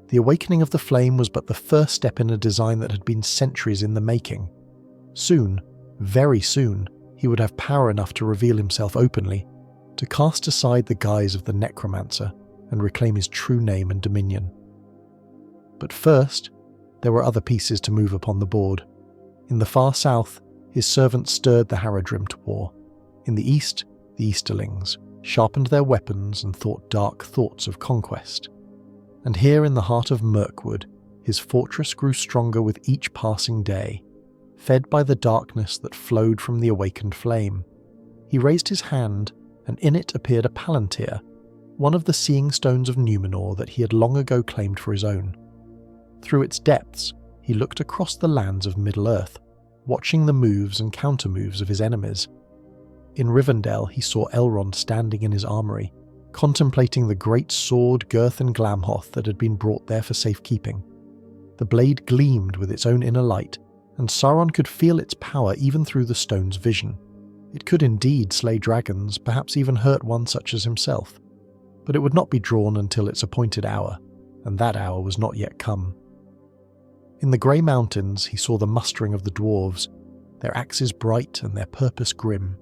The awakening of the flame was but the first step in a design that had been centuries in the making. Soon, very soon, he would have power enough to reveal himself openly, to cast aside the guise of the necromancer and reclaim his true name and dominion. But first, there were other pieces to move upon the board. In the far south, his servants stirred the Haradrim to war. In the east, the Easterlings sharpened their weapons and thought dark thoughts of conquest. And here in the heart of Mirkwood, his fortress grew stronger with each passing day, fed by the darkness that flowed from the awakened flame. He raised his hand, and in it appeared a palantir, one of the seeing stones of Numenor that he had long ago claimed for his own. Through its depths, he looked across the lands of Middle-Earth, watching the moves and counter-moves of his enemies. In Rivendell he saw Elrond standing in his armoury, contemplating the great sword Girth and Glamhoth that had been brought there for safekeeping. The blade gleamed with its own inner light, and Sauron could feel its power even through the stone's vision. It could indeed slay dragons, perhaps even hurt one such as himself. But it would not be drawn until its appointed hour, and that hour was not yet come. In the grey mountains he saw the mustering of the dwarves, their axes bright and their purpose grim.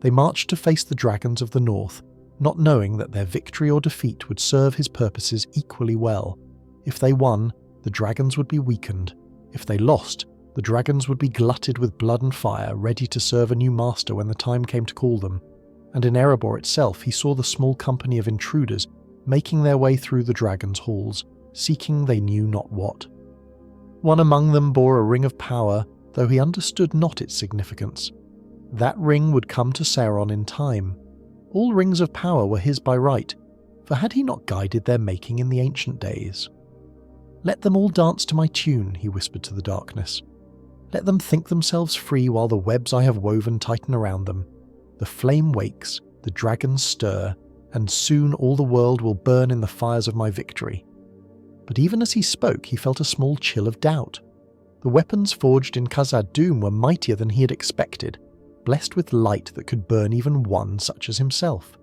They marched to face the dragons of the north, not knowing that their victory or defeat would serve his purposes equally well. If they won, the dragons would be weakened. If they lost, the dragons would be glutted with blood and fire, ready to serve a new master when the time came to call them. And in Erebor itself he saw the small company of intruders making their way through the dragon's halls, seeking they knew not what. One among them bore a ring of power, though he understood not its significance. That ring would come to Sauron in time. All rings of power were his by right, for had he not guided their making in the ancient days? "Let them all dance to my tune," he whispered to the darkness. "Let them think themselves free while the webs I have woven tighten around them. The flame wakes, the dragons stir, and soon all the world will burn in the fires of my victory." But even as he spoke, he felt a small chill of doubt. The weapons forged in Khazad-dûm were mightier than he had expected, blessed with light that could burn even one such as himself.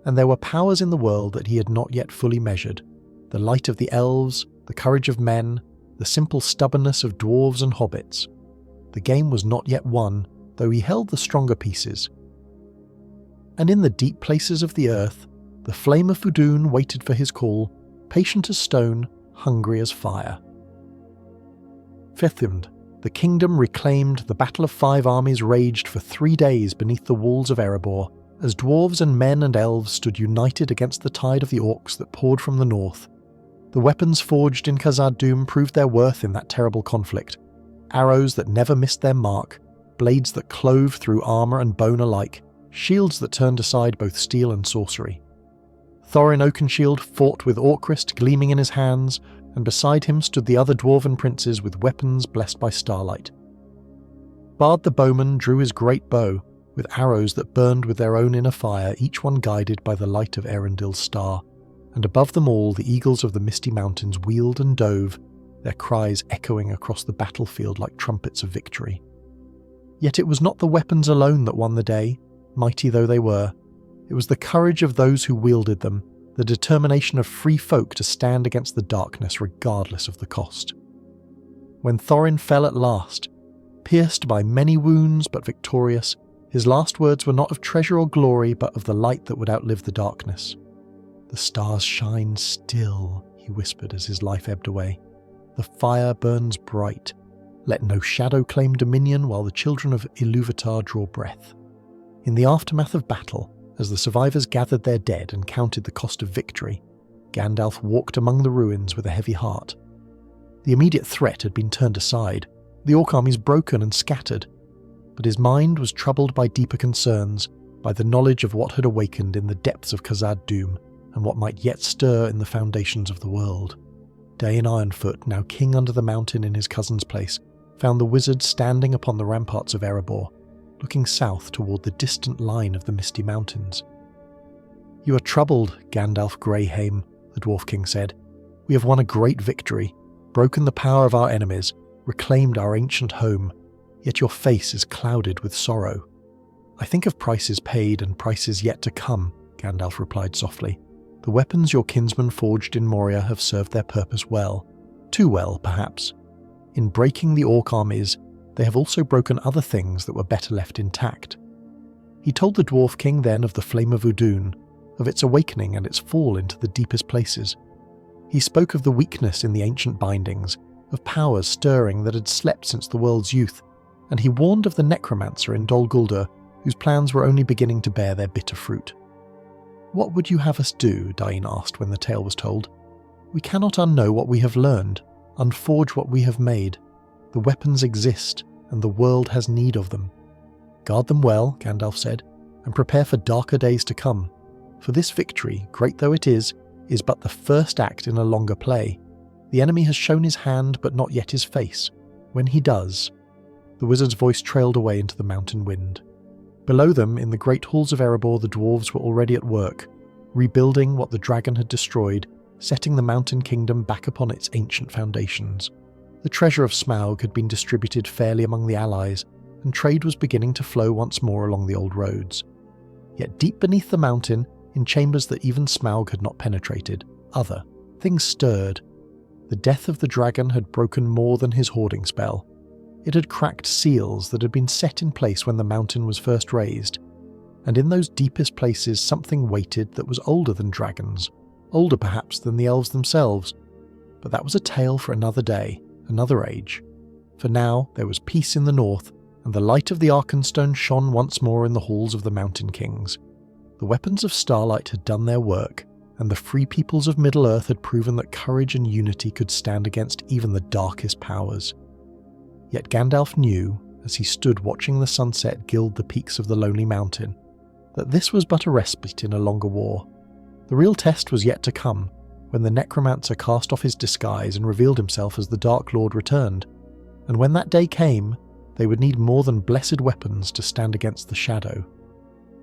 And there were powers in the world that he had not yet fully measured: the light of the elves, the courage of men, the simple stubbornness of dwarves and hobbits. The game was not yet won, though he held the stronger pieces. And in the deep places of the earth, the flame of Fudûn waited for his call, patient as stone, hungry as fire. Fethimd, the kingdom reclaimed, the battle of 5 armies raged for 3 days beneath the walls of Erebor, as dwarves and men and elves stood united against the tide of the orcs that poured from the north. The weapons forged in Khazad-dûm proved their worth in that terrible conflict. Arrows that never missed their mark, blades that clove through armour and bone alike, shields that turned aside both steel and sorcery. Thorin Oakenshield fought with Orcrist gleaming in his hands, and beside him stood the other dwarven princes with weapons blessed by starlight. Bard the bowman drew his great bow, with arrows that burned with their own inner fire, each one guided by the light of Erendil's star, and above them all the eagles of the misty mountains wheeled and dove, their cries echoing across the battlefield like trumpets of victory. Yet it was not the weapons alone that won the day, mighty though they were. It was the courage of those who wielded them, the determination of free folk to stand against the darkness regardless of the cost. When Thorin fell at last, pierced by many wounds but victorious, his last words were not of treasure or glory but of the light that would outlive the darkness. "The stars shine still," he whispered as his life ebbed away. "The fire burns bright. Let no shadow claim dominion while the children of Ilúvatar draw breath." In the aftermath of battle, as the survivors gathered their dead and counted the cost of victory, Gandalf walked among the ruins with a heavy heart. The immediate threat had been turned aside, the orc armies broken and scattered, but his mind was troubled by deeper concerns, by the knowledge of what had awakened in the depths of Khazad-dûm, and what might yet stir in the foundations of the world. Dain Ironfoot, now king under the mountain in his cousin's place, found the wizard standing upon the ramparts of Erebor, looking south toward the distant line of the misty mountains. "You are troubled, Gandalf Greyhaim," the Dwarf King said. "We have won a great victory, broken the power of our enemies, reclaimed our ancient home, yet your face is clouded with sorrow. "I think of prices paid and prices yet to come," Gandalf replied softly. "The weapons your kinsmen forged in Moria have served their purpose well. Too well, perhaps. In breaking the orc armies, they have also broken other things that were better left intact." He told the Dwarf King then of the Flame of Udun, of its awakening and its fall into the deepest places. He spoke of the weakness in the ancient bindings, of powers stirring that had slept since the world's youth, and he warned of the necromancer in Dol Guldur, whose plans were only beginning to bear their bitter fruit. "What would you have us do?" Dain asked when the tale was told. "We cannot unknow what we have learned, unforge what we have made. The weapons exist, and the world has need of them. Guard them well," Gandalf said, "and prepare for darker days to come. For this victory, great though it is but the first act in a longer play. The enemy has shown his hand, but not yet his face. When he does..." The wizard's voice trailed away into the mountain wind. Below them, in the great halls of Erebor, the dwarves were already at work, rebuilding what the dragon had destroyed, setting the mountain kingdom back upon its ancient foundations. The treasure of Smaug had been distributed fairly among the allies, and trade was beginning to flow once more along the old roads. Yet deep beneath the mountain, in chambers that even Smaug had not penetrated, other things stirred. The death of the dragon had broken more than his hoarding spell. It had cracked seals that had been set in place when the mountain was first raised, and in those deepest places something waited that was older than dragons, older perhaps than the elves themselves. But that was a tale for another day, another age. For now there was peace in the north, and the light of the Arkenstone shone once more in the halls of the Mountain Kings. The weapons of starlight had done their work, and the free peoples of Middle-earth had proven that courage and unity could stand against even the darkest powers. Yet Gandalf knew, as he stood watching the sunset gild the peaks of the lonely mountain, that this was but a respite in a longer war. The real test was yet to come, when the necromancer cast off his disguise and revealed himself as the Dark Lord returned, and when that day came, they would need more than blessed weapons to stand against the shadow.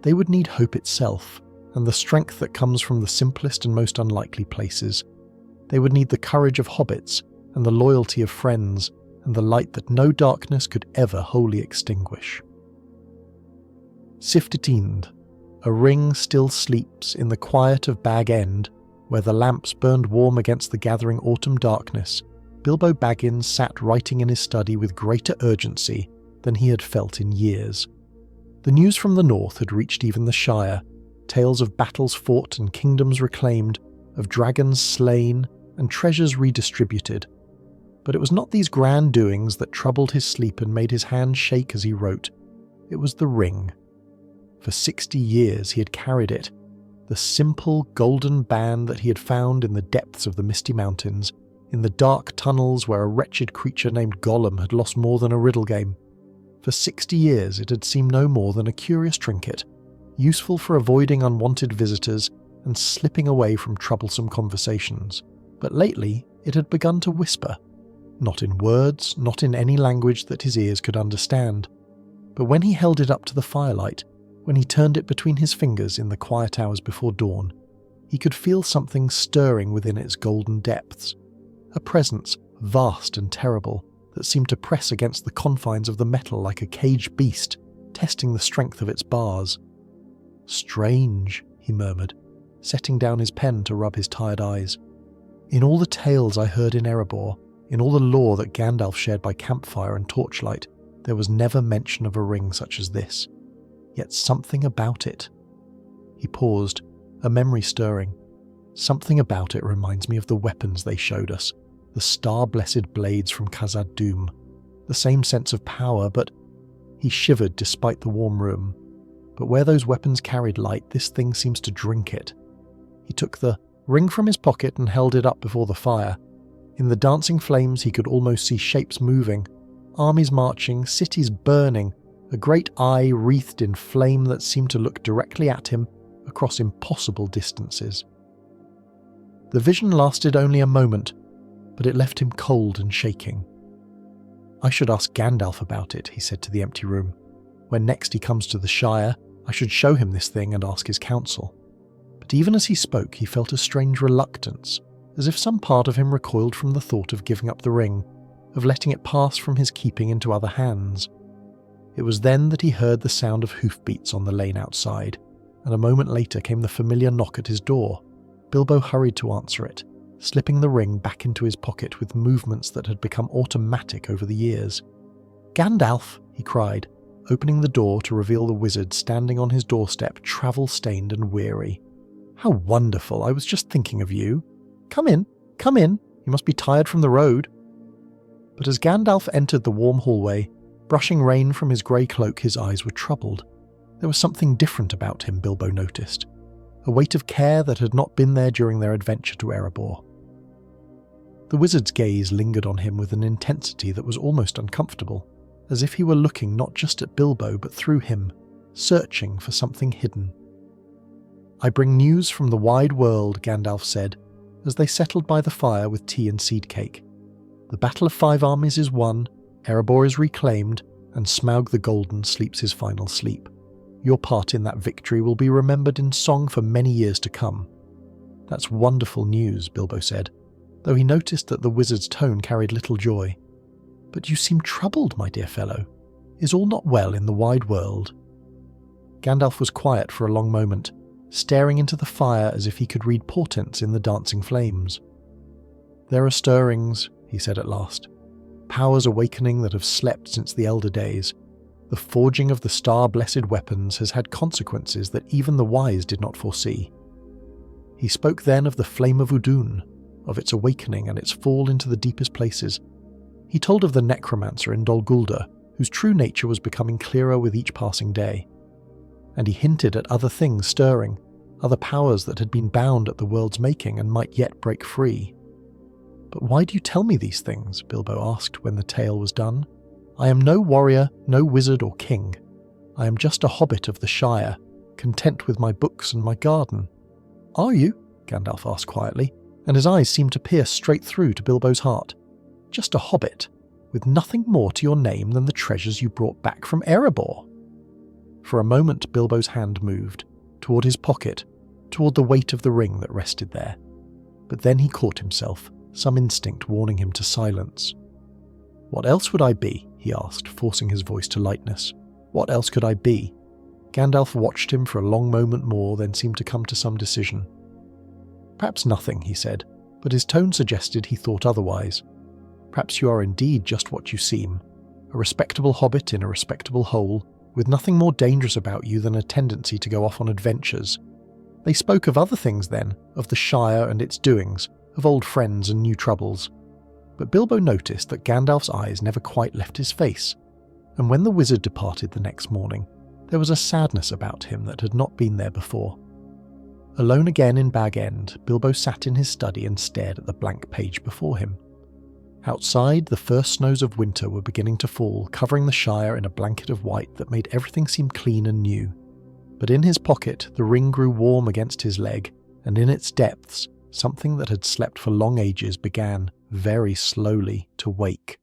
They would need hope itself, and the strength that comes from the simplest and most unlikely places. They would need the courage of hobbits, and the loyalty of friends, and the light that no darkness could ever wholly extinguish. Siftetinde. A ring still sleeps in the quiet of Bag End, where the lamps burned warm against the gathering autumn darkness. Bilbo Baggins sat writing in his study with greater urgency than he had felt in years. The news from the north had reached even the Shire, tales of battles fought and kingdoms reclaimed, of dragons slain and treasures redistributed. But it was not these grand doings that troubled his sleep and made his hand shake as he wrote. It was the ring. For 60 years he had carried it, the simple golden band that he had found in the depths of the Misty Mountains, in the dark tunnels where a wretched creature named Gollum had lost more than a riddle game. For 60 years it had seemed no more than a curious trinket, useful for avoiding unwanted visitors and slipping away from troublesome conversations. But lately it had begun to whisper, not in words, not in any language that his ears could understand. But when he held it up to the firelight, when he turned it between his fingers in the quiet hours before dawn, he could feel something stirring within its golden depths, a presence vast and terrible that seemed to press against the confines of the metal like a caged beast, testing the strength of its bars. "Strange," he murmured, setting down his pen to rub his tired eyes. "In all the tales I heard in Erebor, in all the lore that Gandalf shared by campfire and torchlight, there was never mention of a ring such as this. Yet something about it..." He paused, a memory stirring. "Something about it reminds me of the weapons they showed us, the star-blessed blades from Khazad-dûm. The same sense of power, but..." He shivered despite the warm room. "But where those weapons carried light, this thing seems to drink it." He took the ring from his pocket and held it up before the fire. In the dancing flames he could almost see shapes moving, armies marching, cities burning, a great eye wreathed in flame that seemed to look directly at him across impossible distances. The vision lasted only a moment, but it left him cold and shaking. "I should ask Gandalf about it," he said to the empty room. "When next he comes to the Shire, I should show him this thing and ask his counsel." But even as he spoke, he felt a strange reluctance, as if some part of him recoiled from the thought of giving up the ring, of letting it pass from his keeping into other hands. It was then that he heard the sound of hoofbeats on the lane outside, and a moment later came the familiar knock at his door. Bilbo hurried to answer it, slipping the ring back into his pocket with movements that had become automatic over the years. "Gandalf!" he cried, opening the door to reveal the wizard standing on his doorstep, travel-stained and weary. "How wonderful! I was just thinking of you. Come in, come in. You must be tired from the road." But as Gandalf entered the warm hallway, brushing rain from his grey cloak, his eyes were troubled. There was something different about him, Bilbo noticed. A weight of care that had not been there during their adventure to Erebor. The wizard's gaze lingered on him with an intensity that was almost uncomfortable, as if he were looking not just at Bilbo but through him, searching for something hidden. "I bring news from the wide world," Gandalf said, as they settled by the fire with tea and seed cake. "The Battle of Five Armies is won, Erebor is reclaimed, and Smaug the Golden sleeps his final sleep. Your part in that victory will be remembered in song for many years to come." "That's wonderful news," Bilbo said, though he noticed that the wizard's tone carried little joy. "But you seem troubled, my dear fellow. Is all not well in the wide world?" Gandalf was quiet for a long moment, staring into the fire as if he could read portents in the dancing flames. "There are stirrings," he said at last. "Powers awakening that have slept since the Elder Days. The forging of the star-blessed weapons has had consequences that even the wise did not foresee." He spoke then of the Flame of Udun, of its awakening and its fall into the deepest places. He told of the necromancer in Dol Guldur, whose true nature was becoming clearer with each passing day. And he hinted at other things stirring, other powers that had been bound at the world's making and might yet break free. "But why do you tell me these things?" Bilbo asked when the tale was done. "I am no warrior, no wizard or king. I am just a hobbit of the Shire, content with my books and my garden." "Are you?" Gandalf asked quietly, and his eyes seemed to pierce straight through to Bilbo's heart. "Just a hobbit, with nothing more to your name than the treasures you brought back from Erebor?" For a moment Bilbo's hand moved, toward his pocket, toward the weight of the ring that rested there. But then he caught himself, some instinct warning him to silence. "What else would I be?" he asked, forcing his voice to lightness. "What else could I be?" Gandalf watched him for a long moment more, then seemed to come to some decision. "Perhaps nothing," he said, but his tone suggested he thought otherwise. "Perhaps you are indeed just what you seem, a respectable hobbit in a respectable hole, with nothing more dangerous about you than a tendency to go off on adventures." They spoke of other things then, of the Shire and its doings, of old friends and new troubles. But Bilbo noticed that Gandalf's eyes never quite left his face, and when the wizard departed the next morning, there was a sadness about him that had not been there before. Alone again in Bag End, Bilbo sat in his study and stared at the blank page before him. Outside, the first snows of winter were beginning to fall, covering the Shire in a blanket of white that made everything seem clean and new. But in his pocket, the ring grew warm against his leg, and in its depths, something that had slept for long ages began, very slowly, to wake.